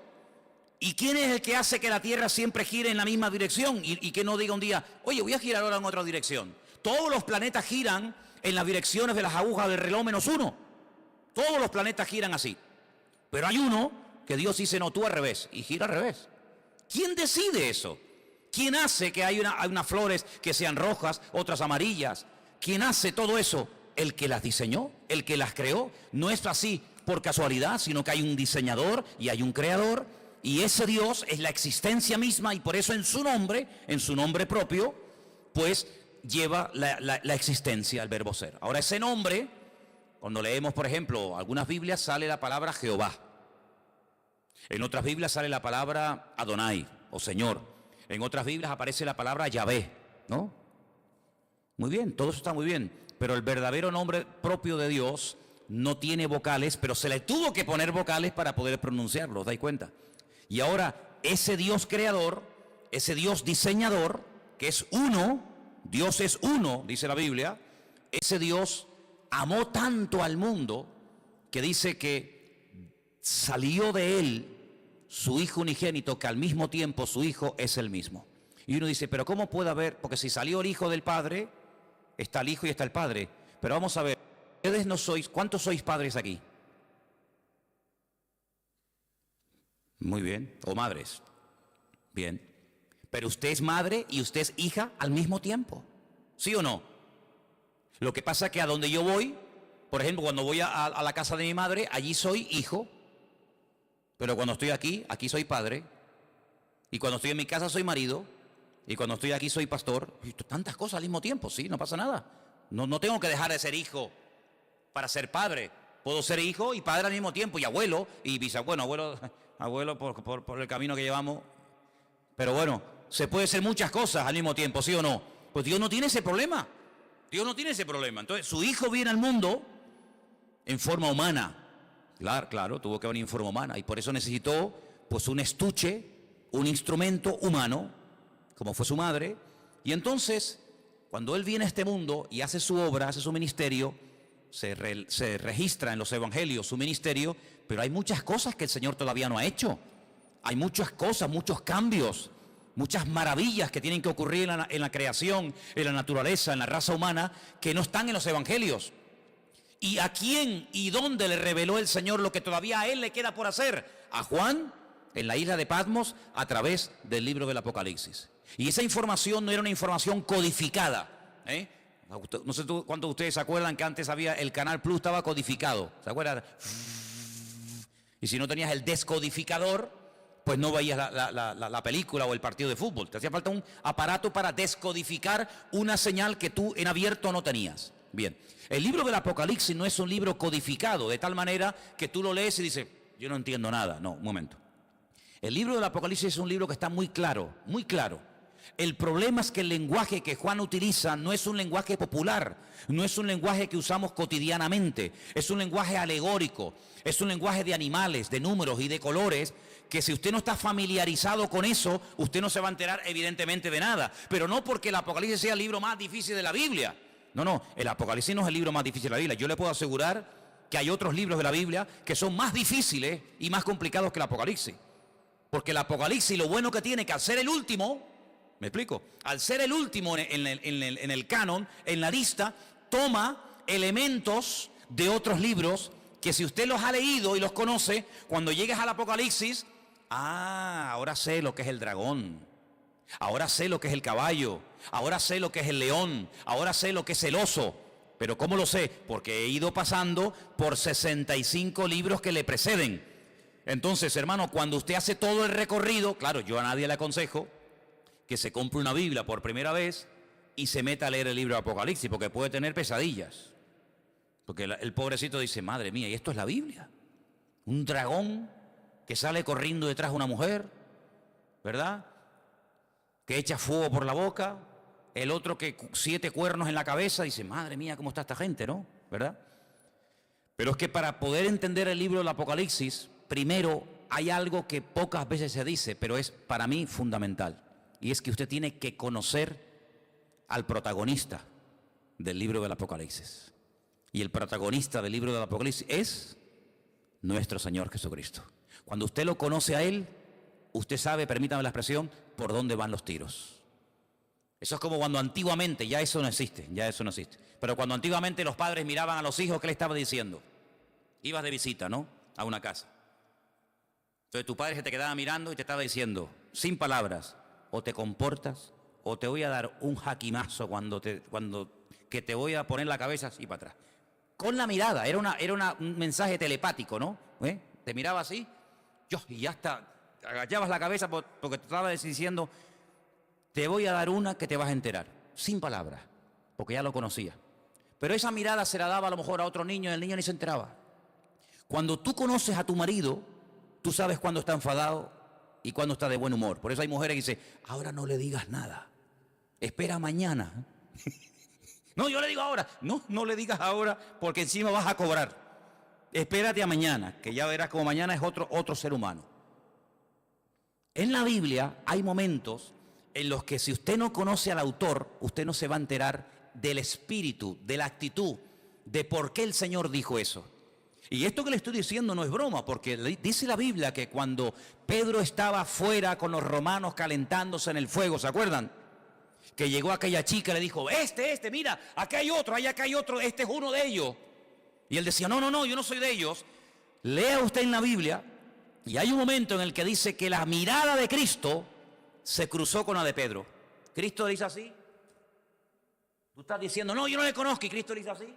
¿Y quién es el que hace que la Tierra siempre gire en la misma dirección? Y que no diga un día, oye, voy a girar ahora en otra dirección. Todos los planetas giran en las direcciones de las agujas del reloj -1. Todos los planetas giran así. Pero hay uno que Dios dice, no, tú al revés, y gira al revés. ¿Quién decide eso? ¿Quién hace que hay unas flores que sean rojas, otras amarillas? ¿Quién hace todo eso? El que las diseñó, el que las creó. No es así por casualidad, sino que hay un diseñador y hay un creador. Y ese Dios es la existencia misma, y por eso en su nombre propio, pues lleva la existencia, el verbo ser. Ahora ese nombre, cuando leemos, por ejemplo, algunas Biblias sale la palabra Jehová. En otras Biblias sale la palabra Adonai, o Señor. En otras Biblias aparece la palabra Yahvé, ¿no? Muy bien, todo eso está muy bien. Pero el verdadero nombre propio de Dios no tiene vocales, pero se le tuvo que poner vocales para poder pronunciarlo, ¿os dais cuenta? Y ahora, ese Dios creador, ese Dios diseñador, que es uno, Dios es uno, dice la Biblia, ese Dios amó tanto al mundo que dice que salió de él su Hijo unigénito, que al mismo tiempo su Hijo es el mismo. Y uno dice, pero ¿cómo puede haber? Porque si salió el Hijo del Padre, está el Hijo y está el Padre. Pero vamos a ver, ustedes no sois, ¿cuántos sois padres aquí? Muy bien, o madres. Bien. Pero usted es madre y usted es hija al mismo tiempo, ¿sí o no? Lo que pasa es que a donde yo voy, por ejemplo, cuando voy a la casa de mi madre, allí soy hijo. Pero cuando estoy aquí, aquí soy padre. Y cuando estoy en mi casa soy marido. Y cuando estoy aquí soy pastor. Y tantas cosas al mismo tiempo, sí, no pasa nada. No tengo que dejar de ser hijo para ser padre. Puedo ser hijo y padre al mismo tiempo. Y abuelo y bisabuelo. Abuelo por el camino que llevamos. Pero bueno, se puede ser muchas cosas al mismo tiempo, ¿sí o no? Pues Dios no tiene ese problema. Dios no tiene ese problema. Entonces, su Hijo viene al mundo en forma humana. Claro, tuvo que venir en forma humana. Y por eso necesitó, pues, un estuche, un instrumento humano, como fue su madre. Y entonces, cuando Él viene a este mundo y hace su obra, hace su ministerio, se registra en los evangelios su ministerio, pero hay muchas cosas que el Señor todavía no ha hecho. Hay muchas cosas, muchos cambios, muchas maravillas que tienen que ocurrir en la creación, en la naturaleza, en la raza humana, que no están en los evangelios. ¿Y a quién y dónde le reveló el Señor lo que todavía a Él le queda por hacer? A Juan, en la isla de Patmos, a través del libro del Apocalipsis. Y esa información no era una información codificada, ¿eh? No sé cuántos de ustedes se acuerdan que antes había el Canal Plus, estaba codificado. ¿Se acuerdan? Y si no tenías el descodificador, pues no veías la película o el partido de fútbol. Te hacía falta un aparato para descodificar una señal que tú en abierto no tenías. Bien, el libro del Apocalipsis no es un libro codificado, de tal manera que tú lo lees y dices, yo no entiendo nada. No, un momento. El libro del Apocalipsis es un libro que está muy claro, muy claro. El problema es que el lenguaje que Juan utiliza no es un lenguaje popular, no es un lenguaje que usamos cotidianamente, es un lenguaje alegórico, es un lenguaje de animales, de números y de colores, que si usted no está familiarizado con eso, usted no se va a enterar evidentemente de nada. Pero no porque el Apocalipsis sea el libro más difícil de la Biblia. No, el Apocalipsis no es el libro más difícil de la Biblia. Yo le puedo asegurar que hay otros libros de la Biblia que son más difíciles y más complicados que el Apocalipsis. Porque el Apocalipsis, lo bueno que tiene, que al ser el último, ¿me explico? Al ser el último en el canon, en la lista, toma elementos de otros libros que si usted los ha leído y los conoce, cuando llegues al Apocalipsis, ahora sé lo que es el dragón, ahora sé lo que es el caballo, ahora sé lo que es el león, ahora sé lo que es el oso. ¿Pero cómo lo sé? Porque he ido pasando por 65 libros que le preceden. Entonces, hermano, cuando usted hace todo el recorrido, claro, yo a nadie le aconsejo que se compre una Biblia por primera vez y se meta a leer el libro de Apocalipsis, porque puede tener pesadillas. Porque el pobrecito dice, madre mía, ¿y esto es la Biblia? Un dragón que sale corriendo detrás de una mujer, ¿verdad? Que echa fuego por la boca, el otro que 7 cuernos en la cabeza, dice, madre mía, ¿cómo está esta gente, no? ¿Verdad? Pero es que para poder entender el libro del Apocalipsis, primero hay algo que pocas veces se dice, pero es para mí fundamental. Y es que usted tiene que conocer al protagonista del libro del Apocalipsis. Y el protagonista del libro del Apocalipsis es nuestro Señor Jesucristo. Cuando usted lo conoce a Él, usted sabe, permítame la expresión, por dónde van los tiros. Eso es como cuando antiguamente, ya eso no existe, Pero cuando antiguamente los padres miraban a los hijos, ¿qué le estaba diciendo? Ibas de visita, ¿no? A una casa. Entonces tu padre se te quedaba mirando y te estaba diciendo, sin palabras, o te comportas, o te voy a dar un jaquimazo que te voy a poner la cabeza así para atrás. Con la mirada, era un mensaje telepático, ¿no? Te miraba así, y ya está, agachabas la cabeza porque te estaba diciendo, te voy a dar una que te vas a enterar, sin palabras, porque ya lo conocía. Pero esa mirada se la daba a lo mejor a otro niño y el niño ni se enteraba. Cuando tú conoces a tu marido, tú sabes cuándo está enfadado y cuándo está de buen humor. Por eso hay mujeres que dicen, ahora no le digas nada, espera mañana. No, yo le digo ahora. No le digas ahora porque encima vas a cobrar. Espérate a mañana, que ya verás como mañana es otro ser humano. En la Biblia hay momentos en los que si usted no conoce al autor, usted no se va a enterar del espíritu, de la actitud, de por qué el Señor dijo eso. Y esto que le estoy diciendo no es broma, porque dice la Biblia que cuando Pedro estaba fuera con los romanos calentándose en el fuego, ¿se acuerdan? Que llegó aquella chica y le dijo, mira, acá hay otro, acá hay otro, este es uno de ellos. Y él decía, no, yo no soy de ellos. Lea usted en la Biblia, y hay un momento en el que dice que la mirada de Cristo se cruzó con la de Pedro. Cristo le dice así. Tú estás diciendo, no, yo no le conozco, y Cristo le dice así.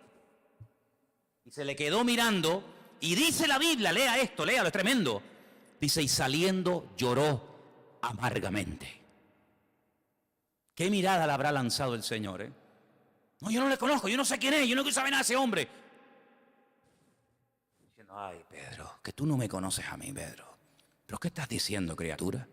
Y se le quedó mirando, y dice la Biblia, lea esto, léalo, es tremendo. Dice, y saliendo lloró amargamente. ¿Qué mirada le habrá lanzado el Señor? No, yo no le conozco, yo no sé quién es, yo no quiero saber nada de ese hombre. Diciendo, ay, Pedro, que tú no me conoces a mí, Pedro. ¿Pero qué estás diciendo, criatura?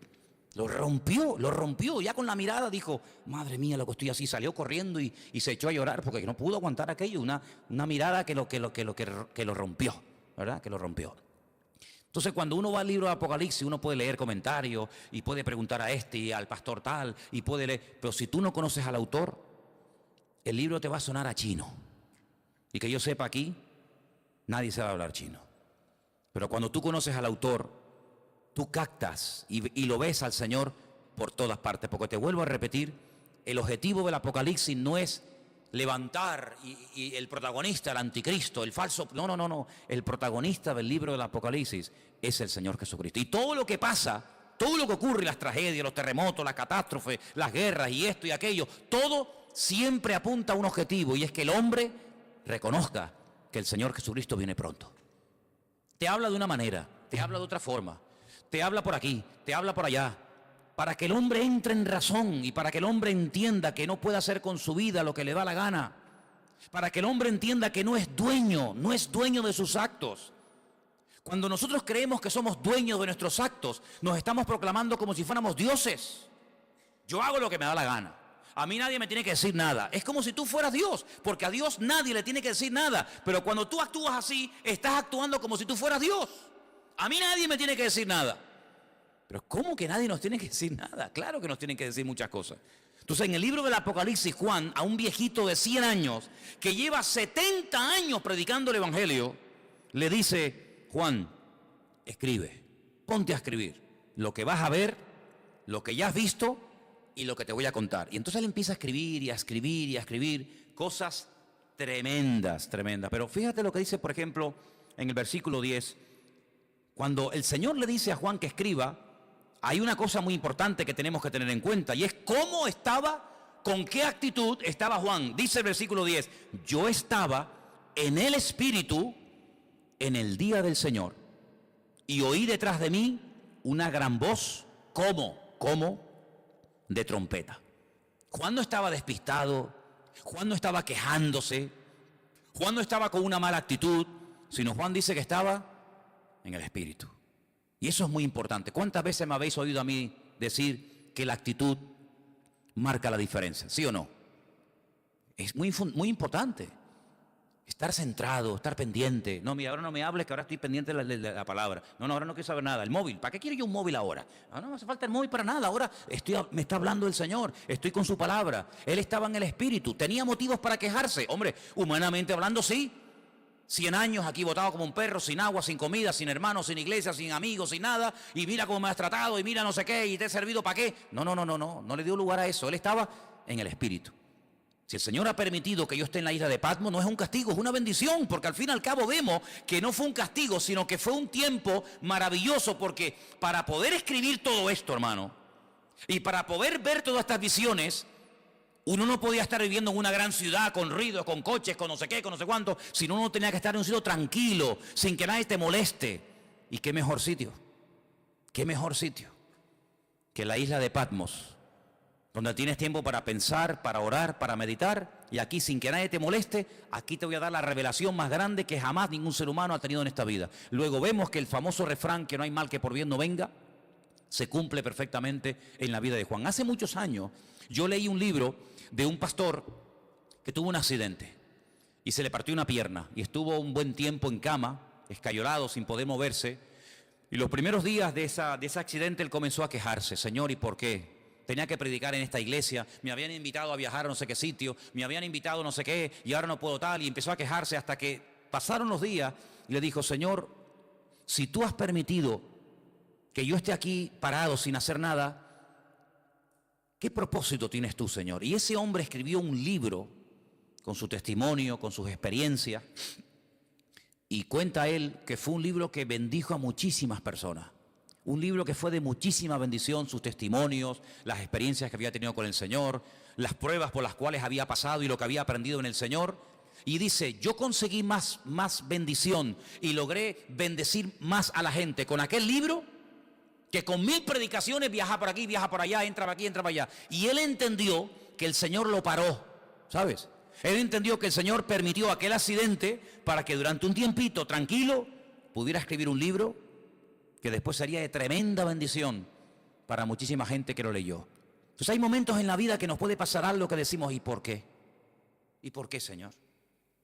Lo rompió, ya con la mirada dijo, madre mía, lo que estoy así, salió corriendo y se echó a llorar porque no pudo aguantar aquello, una mirada que lo rompió, ¿verdad? Que lo rompió. Entonces, cuando uno va al libro de Apocalipsis, uno puede leer comentarios y puede preguntar a este y al pastor tal, y puede leer, pero si tú no conoces al autor, el libro te va a sonar a chino. Y que yo sepa aquí, nadie sabe hablar chino. Pero cuando tú conoces al autor, tú captas y lo ves al Señor por todas partes. Porque te vuelvo a repetir, el objetivo del Apocalipsis no es levantar y el protagonista, el anticristo, el falso. No. El protagonista del libro del Apocalipsis es el Señor Jesucristo. Y todo lo que pasa, todo lo que ocurre, las tragedias, los terremotos, las catástrofes, las guerras y esto y aquello, todo siempre apunta a un objetivo, y es que el hombre reconozca que el Señor Jesucristo viene pronto. Te habla de una manera, te habla de otra forma, te habla por aquí, te habla por allá, para que el hombre entre en razón y para que el hombre entienda que no puede hacer con su vida lo que le da la gana, para que el hombre entienda que no es dueño de sus actos. Cuando nosotros creemos que somos dueños de nuestros actos, nos estamos proclamando como si fuéramos dioses. Yo hago lo que me da la gana. A mí nadie me tiene que decir nada. Es como si tú fueras Dios, porque a Dios nadie le tiene que decir nada. Pero cuando tú actúas así, estás actuando como si tú fueras Dios. A mí nadie me tiene que decir nada. Pero ¿cómo que nadie nos tiene que decir nada? Claro que nos tienen que decir muchas cosas. Entonces, en el libro del Apocalipsis, Juan, a un viejito de 100 años, que lleva 70 años predicando el Evangelio, le dice: Juan, escribe, ponte a escribir lo que vas a ver, lo que ya has visto y lo que te voy a contar. Y entonces él empieza a escribir y a escribir y a escribir cosas tremendas, tremendas. Pero fíjate lo que dice, por ejemplo, en el versículo 10. Cuando el Señor le dice a Juan que escriba, hay una cosa muy importante que tenemos que tener en cuenta, y es cómo estaba, con qué actitud estaba Juan. Dice el versículo 10, yo estaba en el Espíritu en el día del Señor, y oí detrás de mí una gran voz, como de trompeta. Juan no estaba despistado, Juan no estaba quejándose, Juan no estaba con una mala actitud, sino Juan dice que estaba en el Espíritu. Y eso es muy importante. ¿Cuántas veces me habéis oído a mí decir que la actitud marca la diferencia? ¿Sí o no? Es muy importante. Estar centrado, estar pendiente. No, mira, ahora no me hables, que ahora estoy pendiente de la palabra. No, ahora no quiero saber nada. El móvil, ¿para qué quiero yo un móvil ahora? No me hace falta el móvil para nada. Ahora me está hablando el Señor, estoy con su palabra. Él estaba en el Espíritu. ¿Tenía motivos para quejarse? Hombre, humanamente hablando, sí. 100 años aquí botado como un perro, sin agua, sin comida, sin hermanos, sin iglesia, sin amigos, sin nada. Y mira cómo me has tratado, y mira no sé qué, y te he servido para qué. No le dio lugar a eso. Él estaba en el Espíritu. Si el Señor ha permitido que yo esté en la isla de Patmos, no es un castigo, es una bendición, porque al fin y al cabo vemos que no fue un castigo, sino que fue un tiempo maravilloso, porque para poder escribir todo esto, hermano, y para poder ver todas estas visiones, uno no podía estar viviendo en una gran ciudad con ruidos, con coches, con no sé qué, con no sé cuánto, sino uno tenía que estar en un sitio tranquilo, sin que nadie te moleste. ¿Y qué mejor sitio? ¿Qué mejor sitio que la isla de Patmos? Donde tienes tiempo para pensar, para orar, para meditar, y aquí sin que nadie te moleste, aquí te voy a dar la revelación más grande que jamás ningún ser humano ha tenido en esta vida. Luego vemos que el famoso refrán, que no hay mal que por bien no venga, se cumple perfectamente en la vida de Juan. Hace muchos años yo leí un libro de un pastor que tuvo un accidente y se le partió una pierna y estuvo un buen tiempo en cama, escayolado, sin poder moverse, y los primeros días de ese accidente él comenzó a quejarse: Señor, ¿y por qué? Tenía que predicar en esta iglesia, me habían invitado a viajar a no sé qué sitio, me habían invitado a no sé qué, y ahora no puedo tal, y empezó a quejarse hasta que pasaron los días y le dijo: Señor, si tú has permitido que yo esté aquí parado sin hacer nada, ¿qué propósito tienes tú, Señor? Y ese hombre escribió un libro con su testimonio, con sus experiencias, y cuenta él que fue un libro que bendijo a muchísimas personas. Un libro que fue de muchísima bendición, sus testimonios, las experiencias que había tenido con el Señor, las pruebas por las cuales había pasado y lo que había aprendido en el Señor. Y dice: yo conseguí más bendición y logré bendecir más a la gente con aquel libro que con 1000 predicaciones, viaja por aquí, viaja por allá, entra por aquí, entra por allá. Y él entendió que el Señor lo paró, ¿sabes? Él entendió que el Señor permitió aquel accidente para que durante un tiempito tranquilo pudiera escribir un libro que después sería de tremenda bendición para muchísima gente que lo leyó. Entonces hay momentos en la vida que nos puede pasar algo que decimos: ¿y por qué? ¿Y por qué, Señor?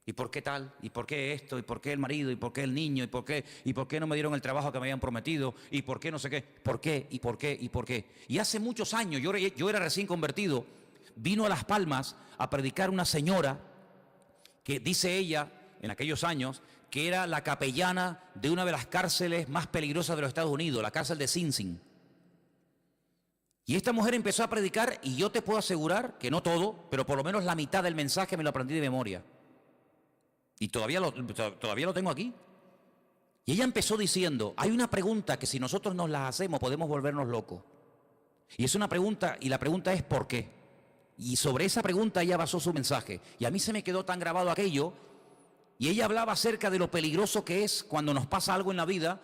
¿Y por qué tal? ¿Y por qué esto? ¿Y por qué el marido? ¿Y por qué el niño? ¿Y por qué no me dieron el trabajo que me habían prometido? ¿Y por qué no sé qué? ¿Por qué? ¿Y por qué? ¿Y por qué? Y hace muchos años, yo era recién convertido, vino a Las Palmas a predicar una señora que dice ella, en aquellos años, que era la capellana de una de las cárceles más peligrosas de los Estados Unidos, la cárcel de Sing Sing. Y esta mujer empezó a predicar, y yo te puedo asegurar que no todo, pero por lo menos la mitad del mensaje me lo aprendí de memoria. Y todavía lo tengo aquí. Y ella empezó diciendo: hay una pregunta que si nosotros nos la hacemos podemos volvernos locos. Y es una pregunta, y la pregunta es ¿por qué? Y sobre esa pregunta ella basó su mensaje. Y a mí se me quedó tan grabado aquello. Y ella hablaba acerca de lo peligroso que es cuando nos pasa algo en la vida,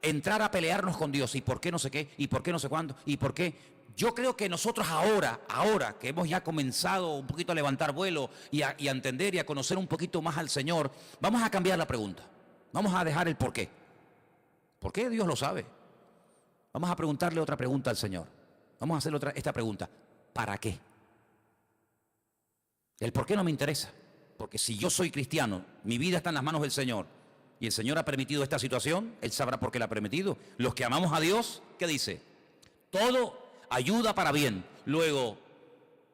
entrar a pelearnos con Dios. ¿Y por qué no sé qué? ¿Y por qué no sé cuándo? ¿Y por qué? Yo creo que nosotros ahora que hemos ya comenzado un poquito a levantar vuelo y a entender y a conocer un poquito más al Señor, vamos a cambiar la pregunta. Vamos a dejar el por qué. ¿Por qué? Dios lo sabe. Vamos a preguntarle otra pregunta al Señor. Vamos a hacerle esta pregunta. ¿Para qué? El por qué no me interesa. Porque si yo soy cristiano, mi vida está en las manos del Señor y el Señor ha permitido esta situación, Él sabrá por qué la ha permitido. Los que amamos a Dios, ¿qué dice? Todo ayuda para bien. Luego,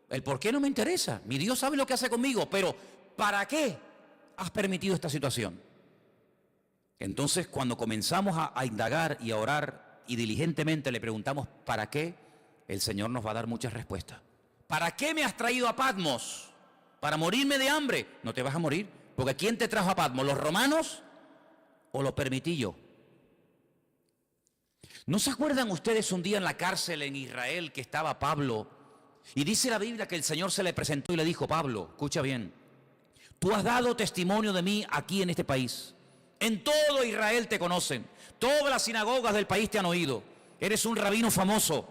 el por qué no me interesa. Mi Dios sabe lo que hace conmigo, pero ¿para qué has permitido esta situación? Entonces, cuando comenzamos a indagar y a orar y diligentemente le preguntamos ¿para qué? El Señor nos va a dar muchas respuestas. ¿Para qué me has traído a Patmos? ¿Para morirme de hambre? No te vas a morir, porque ¿quién te trajo a Patmos? ¿Los romanos o lo permití yo? ¿No se acuerdan ustedes un día en la cárcel en Israel que estaba Pablo? Y dice la Biblia que el Señor se le presentó y le dijo, Pablo, escucha bien, tú has dado testimonio de mí aquí en este país. En todo Israel te conocen, todas las sinagogas del país te han oído. Eres un rabino famoso,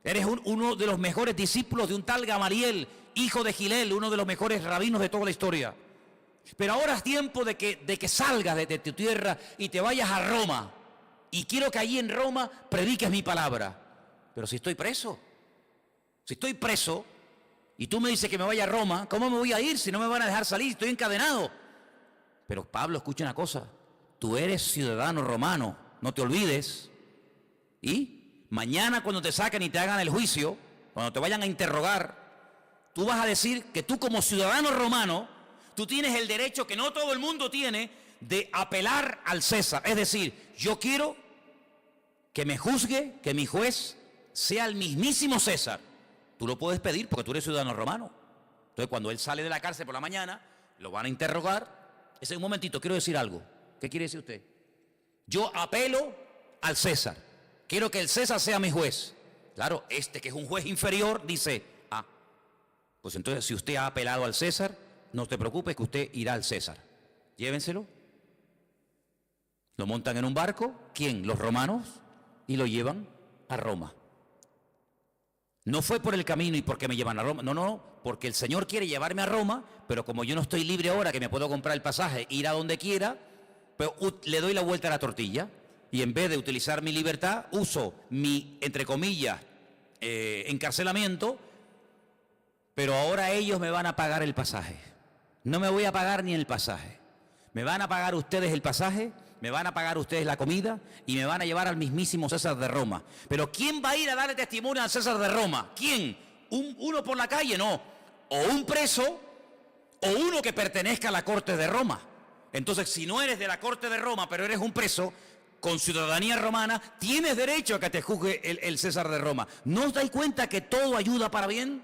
eres uno de los mejores discípulos de un tal Gamaliel, hijo de Gilel, uno de los mejores rabinos de toda la historia. Pero ahora es tiempo de que salgas de tu tierra y te vayas a Roma. Y quiero que allí en Roma prediques mi palabra. Pero si estoy preso y tú me dices que me vaya a Roma, ¿cómo me voy a ir si no me van a dejar salir? Estoy encadenado. Pero Pablo, escucha una cosa, tú eres ciudadano romano, no te olvides. Y mañana cuando te saquen y te hagan el juicio, cuando te vayan a interrogar, tú vas a decir que tú como ciudadano romano, tú tienes el derecho que no todo el mundo tiene de apelar al César. Es decir, yo quiero que me juzgue, que mi juez sea el mismísimo César. Tú lo puedes pedir porque tú eres ciudadano romano. Entonces cuando él sale de la cárcel por la mañana, lo van a interrogar. Un momentito, quiero decir algo. ¿Qué quiere decir usted? Yo apelo al César. Quiero que el César sea mi juez. Claro, este que es un juez inferior dice, pues entonces si usted ha apelado al César, no te preocupes que usted irá al César. Llévenselo. Lo montan en un barco, ¿quién? Los romanos, y lo llevan a Roma. No fue por el camino y porque me llevan a Roma, no, porque el Señor quiere llevarme a Roma, pero como yo no estoy libre ahora, que me puedo comprar el pasaje, ir a donde quiera, pero le doy la vuelta a la tortilla y en vez de utilizar mi libertad, uso mi, entre comillas, encarcelamiento, pero ahora ellos me van a pagar el pasaje. No me voy a pagar ni el pasaje. Me van a pagar ustedes el pasaje, me van a pagar ustedes la comida y me van a llevar al mismísimo César de Roma. Pero ¿quién va a ir a darle testimonio al César de Roma? ¿Quién? ¿Uno por la calle? No. O un preso o uno que pertenezca a la corte de Roma. Entonces, si no eres de la corte de Roma, pero eres un preso con ciudadanía romana, tienes derecho a que te juzgue el César de Roma. ¿No os dais cuenta que todo ayuda para bien?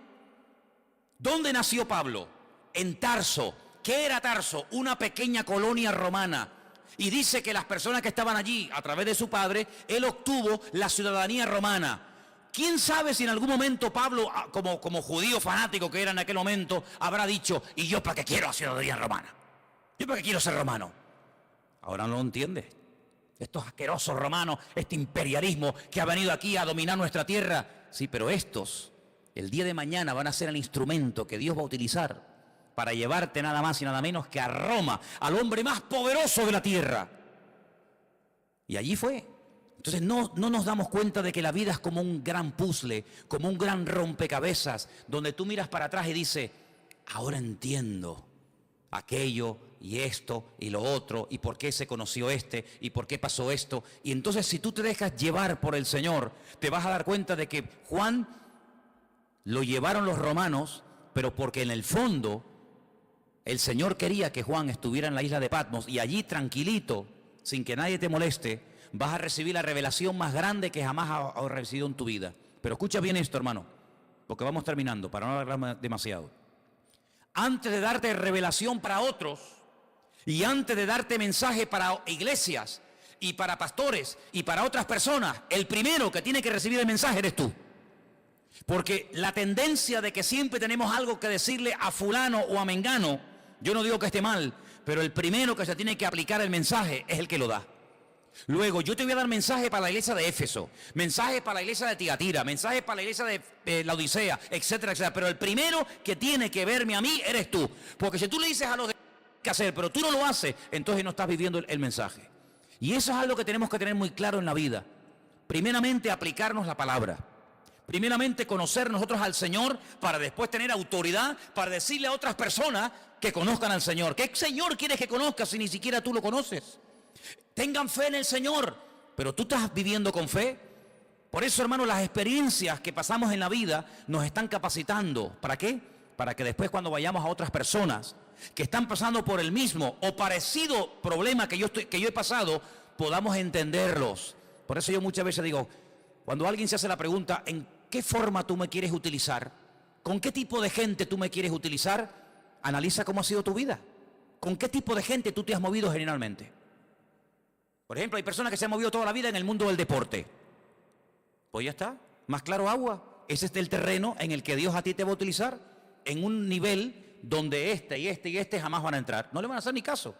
¿Dónde nació Pablo? En Tarso. ¿Qué era Tarso? Una pequeña colonia romana. Y dice que las personas que estaban allí, a través de su padre, él obtuvo la ciudadanía romana. ¿Quién sabe si en algún momento Pablo, como judío fanático que era en aquel momento, habrá dicho, ¿y yo para qué quiero la ciudadanía romana? ¿Yo para qué quiero ser romano? Ahora no lo entiende. Estos asquerosos romanos, este imperialismo que ha venido aquí a dominar nuestra tierra. Sí, pero estos, el día de mañana van a ser el instrumento que Dios va a utilizar para llevarte nada más y nada menos que a Roma, al hombre más poderoso de la tierra. Y allí fue. Entonces no nos damos cuenta de que la vida es como un gran puzzle, como un gran rompecabezas, donde tú miras para atrás y dices, ahora entiendo aquello y esto y lo otro, y por qué se conoció este, y por qué pasó esto. Y entonces si tú te dejas llevar por el Señor, te vas a dar cuenta de que Juan lo llevaron los romanos, pero porque en el fondo el Señor quería que Juan estuviera en la isla de Patmos y allí tranquilito, sin que nadie te moleste, vas a recibir la revelación más grande que jamás has recibido en tu vida. Pero escucha bien esto, hermano, porque vamos terminando, para no alargar demasiado. Antes de darte revelación para otros y antes de darte mensaje para iglesias y para pastores y para otras personas, el primero que tiene que recibir el mensaje eres tú. Porque la tendencia de que siempre tenemos algo que decirle a fulano o a mengano, yo no digo que esté mal, pero el primero que se tiene que aplicar el mensaje es el que lo da. Luego, yo te voy a dar mensaje para la iglesia de Éfeso, mensaje para la iglesia de Tiatira, mensaje para la iglesia de la Odisea, etcétera, etcétera. Pero el primero que tiene que verme a mí eres tú. Porque si tú le dices a los demás qué hacer, pero tú no lo haces, entonces no estás viviendo el mensaje. Y eso es algo que tenemos que tener muy claro en la vida. Primeramente, aplicarnos la palabra. Primeramente, conocer nosotros al Señor para después tener autoridad para decirle a otras personas que conozcan al Señor. ¿Qué Señor quieres que conozcas si ni siquiera tú lo conoces? Tengan fe en el Señor, pero tú estás viviendo con fe. Por eso, hermanos, las experiencias que pasamos en la vida nos están capacitando. ¿Para qué? Para que después, cuando vayamos a otras personas que están pasando por el mismo o parecido problema que yo he pasado, podamos entenderlos. Por eso yo muchas veces digo, cuando alguien se hace la pregunta, ¿en qué forma tú me quieres utilizar? ¿Con qué tipo de gente tú me quieres utilizar? Analiza cómo ha sido tu vida. ¿Con qué tipo de gente tú te has movido generalmente? Por ejemplo, hay personas que se han movido toda la vida en el mundo del deporte. Pues ya está, más claro agua. Ese es el terreno en el que Dios a ti te va a utilizar, en un nivel donde este y este y este jamás van a entrar. No le van a hacer ni caso.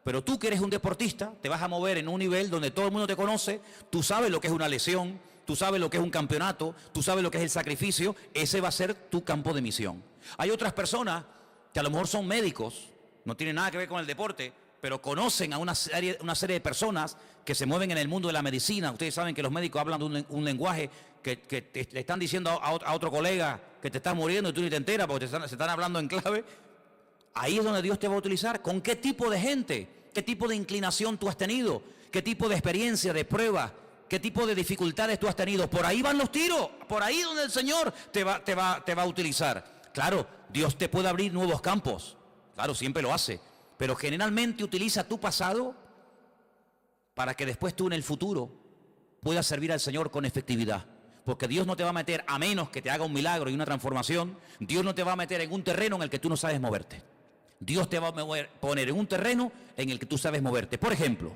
Pero tú que eres un deportista, te vas a mover en un nivel donde todo el mundo te conoce, tú sabes lo que es una lesión, tú sabes lo que es un campeonato, tú sabes lo que es el sacrificio, ese va a ser tu campo de misión. Hay otras personas que a lo mejor son médicos, no tienen nada que ver con el deporte, pero conocen a una serie de personas que se mueven en el mundo de la medicina. Ustedes saben que los médicos hablan de un lenguaje que le están diciendo a otro colega que te estás muriendo y tú ni te enteras porque se están hablando en clave. Ahí es donde Dios te va a utilizar. ¿Con qué tipo de gente? ¿Qué tipo de inclinación tú has tenido? ¿Qué tipo de experiencia, de prueba? ¿Qué tipo de dificultades tú has tenido? Por ahí van los tiros. Por ahí donde el Señor te va a utilizar. Claro, Dios te puede abrir nuevos campos. Claro, siempre lo hace. Pero generalmente utiliza tu pasado para que después tú en el futuro puedas servir al Señor con efectividad. Porque Dios no te va a meter, a menos que te haga un milagro y una transformación, Dios no te va a meter en un terreno en el que tú no sabes moverte. Dios te va a poner en un terreno en el que tú sabes moverte. Por ejemplo,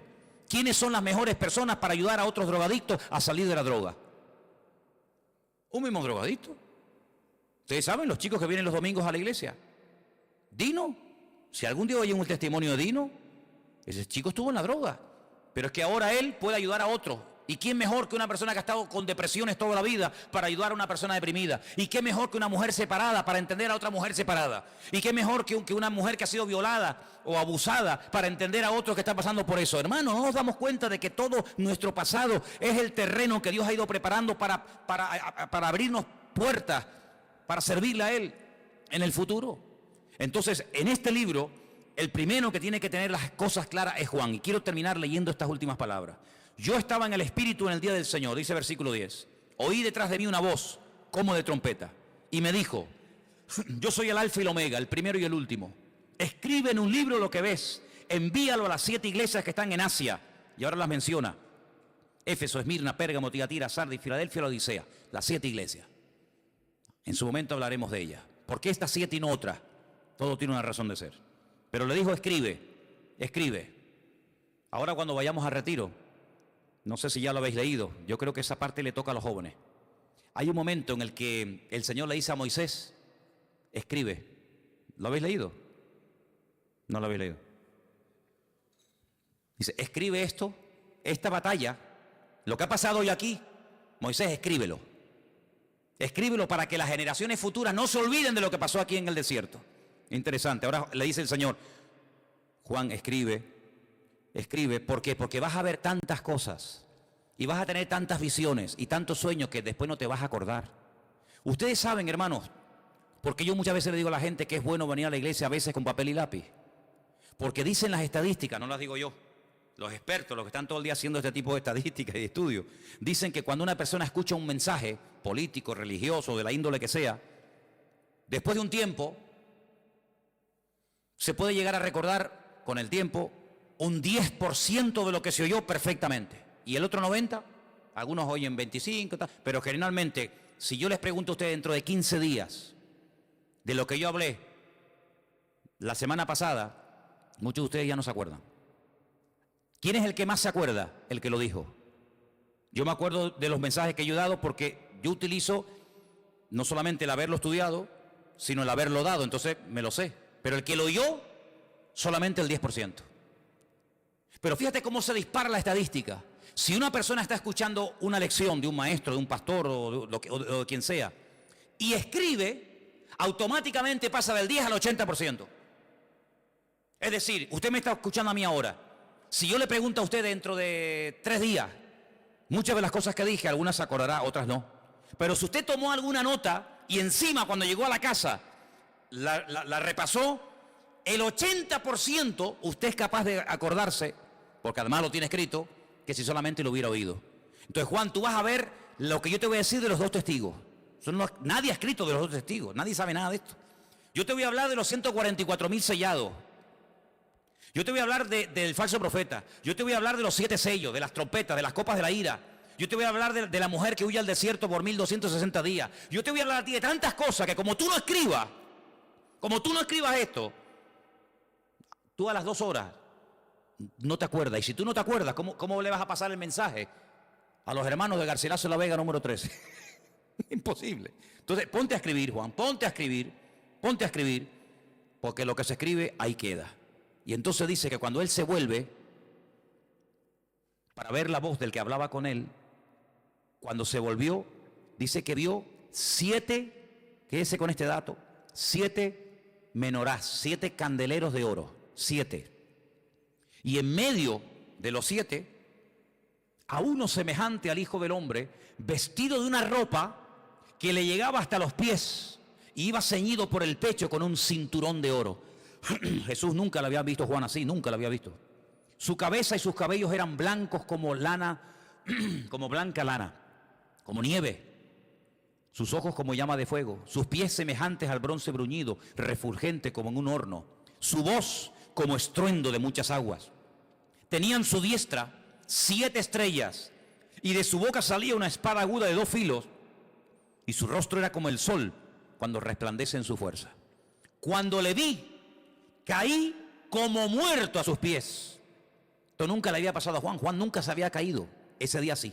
¿quiénes son las mejores personas para ayudar a otros drogadictos a salir de la droga? Un mismo drogadicto. Ustedes saben, los chicos que vienen los domingos a la iglesia. Dino. Si algún día oyen un testimonio de Dino, ese chico estuvo en la droga, pero es que ahora él puede ayudar a otros. ¿Y quién mejor que una persona que ha estado con depresiones toda la vida para ayudar a una persona deprimida? ¿Y qué mejor que una mujer separada para entender a otra mujer separada? ¿Y qué mejor que una mujer que ha sido violada o abusada para entender a otro que está pasando por eso? Hermano, no nos damos cuenta de que todo nuestro pasado es el terreno que Dios ha ido preparando para abrirnos puertas, para servirle a Él en el futuro. Entonces, en este libro, el primero que tiene que tener las cosas claras es Juan. Y quiero terminar leyendo estas últimas palabras. Yo estaba en el Espíritu en el día del Señor, dice versículo 10. Oí detrás de mí una voz, como de trompeta, y me dijo, yo soy el Alfa y el Omega, el primero y el último. Escribe en un libro lo que ves, envíalo a las 7 iglesias que están en Asia. Y ahora las menciona. Éfeso, Esmirna, Pérgamo, Tiatira, Sardis, Filadelfia, la Odisea. Las 7 iglesias. En su momento hablaremos de ellas. ¿Por qué estas 7 y no otras? Todo tiene una razón de ser. Pero le dijo, escribe, escribe. Ahora cuando vayamos a retiro, no sé si ya lo habéis leído, yo creo que esa parte le toca a los jóvenes. Hay un momento en el que el Señor le dice a Moisés, escribe. ¿Lo habéis leído? No lo habéis leído. Dice, escribe esto, esta batalla, lo que ha pasado hoy aquí, Moisés, escríbelo. Escríbelo para que las generaciones futuras no se olviden de lo que pasó aquí en el desierto. Interesante. Ahora le dice el Señor, Juan, escribe. ¿Por qué? Porque vas a ver tantas cosas y vas a tener tantas visiones y tantos sueños que después no te vas a acordar. Ustedes saben, hermanos, porque yo muchas veces le digo a la gente que es bueno venir a la iglesia a veces con papel y lápiz. Porque dicen las estadísticas, no las digo yo, los expertos, los que están todo el día haciendo este tipo de estadísticas y de estudios, dicen que cuando una persona escucha un mensaje político, religioso, de la índole que sea, después de un tiempo, se puede llegar a recordar con el tiempo un 10% de lo que se oyó perfectamente. Y el otro 90%, algunos oyen 25%, pero generalmente, si yo les pregunto a ustedes dentro de 15 días de lo que yo hablé la semana pasada, muchos de ustedes ya no se acuerdan. ¿Quién es el que más se acuerda? El que lo dijo. Yo me acuerdo de los mensajes que yo he dado porque yo utilizo no solamente el haberlo estudiado, sino el haberlo dado, entonces me lo sé. Pero el que lo oyó, solamente el 10%. Pero fíjate cómo se dispara la estadística. Si una persona está escuchando una lección de un maestro, de un pastor o de quien sea, y escribe, automáticamente pasa del 10 al 80%. Es decir, usted me está escuchando a mí ahora. Si yo le pregunto a usted dentro de 3 días, muchas de las cosas que dije, algunas se acordará, otras no. Pero si usted tomó alguna nota y encima cuando llegó a la casa la repasó, el 80% usted es capaz de acordarse, porque además lo tiene escrito, que si solamente lo hubiera oído. Entonces, Juan, tú vas a ver lo que yo te voy a decir de los 2 testigos. Nadie ha escrito de los 2 testigos, nadie sabe nada de esto. Yo te voy a hablar de los 144.000 sellados. Yo te voy a hablar del falso profeta. Yo te voy a hablar de los 7 sellos, de las trompetas, de las copas de la ira. Yo te voy a hablar de la mujer que huye al desierto por 1260 días. Yo te voy a hablar a ti de tantas cosas que como tú no escribas esto, tú a las 2 horas no te acuerdas. Y si tú no te acuerdas, ¿cómo le vas a pasar el mensaje a los hermanos de Garcilaso de la Vega número 13? Imposible. Entonces, ponte a escribir, Juan, ponte a escribir, porque lo que se escribe ahí queda. Y entonces dice que cuando él se vuelve para ver la voz del que hablaba con él, cuando se volvió, dice que vio 7, quédese con este dato, 7 menorás, 7 candeleros de oro, 7. Y en medio de los 7, a uno semejante al Hijo del Hombre, vestido de una ropa que le llegaba hasta los pies y iba ceñido por el pecho con un cinturón de oro. Jesús nunca lo había visto, Juan, así, nunca lo había visto. Su cabeza y sus cabellos eran blancos como lana, como blanca lana, como nieve. Sus ojos como llama de fuego, sus pies semejantes al bronce bruñido, refulgente como en un horno. Su voz como estruendo de muchas aguas. Tenía en su diestra 7 estrellas, y de su boca salía una espada aguda de 2 filos, y su rostro era como el sol cuando resplandece en su fuerza. Cuando le vi, caí como muerto a sus pies. Esto nunca le había pasado a Juan. Juan nunca se había caído. Ese día sí.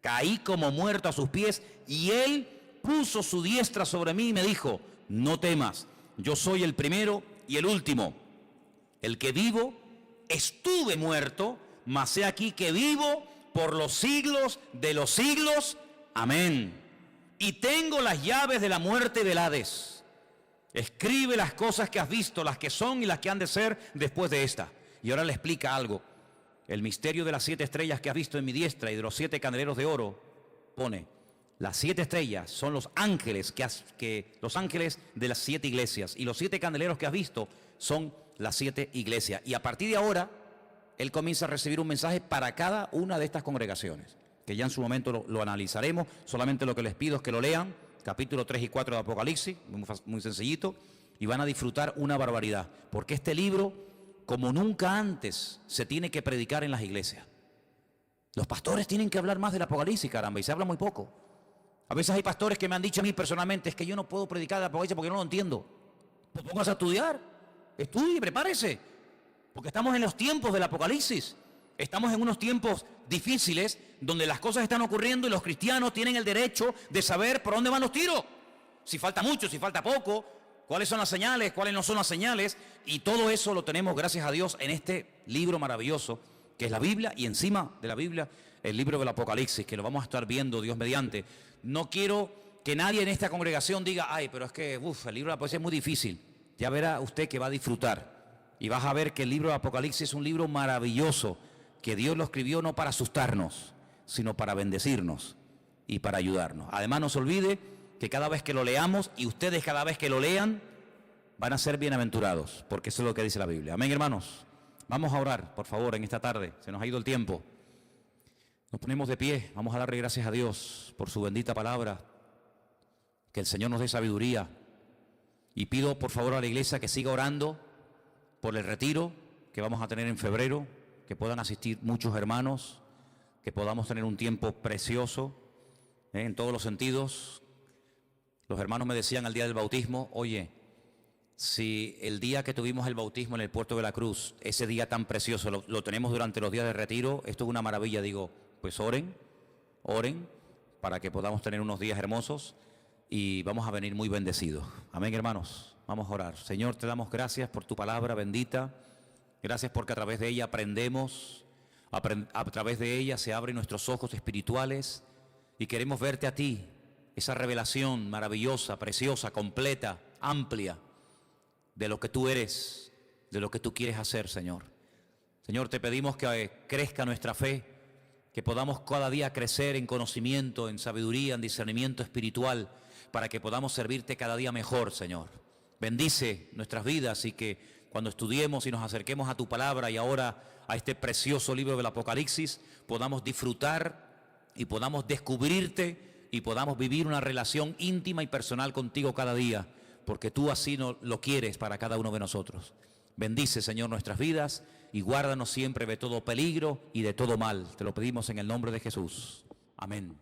Caí como muerto a sus pies, y él puso su diestra sobre mí y me dijo: no temas, yo soy el primero y el último, el que vivo. Estuve muerto, mas he aquí que vivo por los siglos de los siglos. Amén. Y tengo las llaves de la muerte y del Hades. Escribe las cosas que has visto, las que son y las que han de ser después de esta. Y ahora le explica algo. El misterio de las 7 estrellas que has visto en mi diestra y de los 7 candeleros de oro, pone: las 7 estrellas son los ángeles los ángeles de las 7 iglesias, y los 7 candeleros que has visto son las 7 iglesias. Y a partir de ahora, él comienza a recibir un mensaje para cada una de estas congregaciones, que ya en su momento lo analizaremos. Solamente lo que les pido es que lo lean, capítulo 3 y 4 de Apocalipsis, muy sencillito, y van a disfrutar una barbaridad, porque este libro, como nunca antes, se tiene que predicar en las iglesias. Los pastores tienen que hablar más del Apocalipsis, caramba, y se habla muy poco. A veces hay pastores que me han dicho a mí personalmente: es que yo no puedo predicar el Apocalipsis porque no lo entiendo. Pues póngase a estudiar, estudie, prepárese, porque estamos en los tiempos del Apocalipsis. Estamos en unos tiempos difíciles donde las cosas están ocurriendo y los cristianos tienen el derecho de saber por dónde van los tiros. Si falta mucho, si falta poco, cuáles son las señales, cuáles no son las señales. Y todo eso lo tenemos, gracias a Dios, en este libro maravilloso que es la Biblia, y encima de la Biblia el libro del Apocalipsis, que lo vamos a estar viendo, Dios mediante. No quiero que nadie en esta congregación diga: ay, pero es que el libro del Apocalipsis es muy difícil. Ya verá usted que va a disfrutar, y vas a ver que el libro del Apocalipsis es un libro maravilloso, que Dios lo escribió no para asustarnos, sino para bendecirnos y para ayudarnos. Además, no se olvide que cada vez que lo leamos, y ustedes cada vez que lo lean, van a ser bienaventurados, porque eso es lo que dice la Biblia. Amén, hermanos. Vamos a orar, por favor, en esta tarde. Se nos ha ido el tiempo. Nos ponemos de pie, vamos a darle gracias a Dios por su bendita palabra. Que el Señor nos dé sabiduría. Y pido, por favor, a la iglesia que siga orando por el retiro que vamos a tener en febrero, que puedan asistir muchos hermanos, que podamos tener un tiempo precioso, en todos los sentidos. Los hermanos me decían al día del bautismo: oye, si el día que tuvimos el bautismo en el Puerto de la Cruz, ese día tan precioso, lo tenemos durante los días de retiro, esto es una maravilla. Digo, pues oren para que podamos tener unos días hermosos, y vamos a venir muy bendecidos. Amén, hermanos. Vamos a orar. Señor, te damos gracias por tu palabra bendita. Gracias porque a través de ella aprendemos, a través de ella se abren nuestros ojos espirituales y queremos verte a ti, esa revelación maravillosa, preciosa, completa, amplia de lo que tú eres, de lo que tú quieres hacer, Señor. Señor, te pedimos que crezca nuestra fe, que podamos cada día crecer en conocimiento, en sabiduría, en discernimiento espiritual, para que podamos servirte cada día mejor, Señor. Bendice nuestras vidas y que cuando estudiemos y nos acerquemos a tu palabra y ahora a este precioso libro del Apocalipsis, podamos disfrutar y podamos descubrirte y podamos vivir una relación íntima y personal contigo cada día, porque tú así lo quieres para cada uno de nosotros. Bendice, Señor, nuestras vidas y guárdanos siempre de todo peligro y de todo mal. Te lo pedimos en el nombre de Jesús. Amén.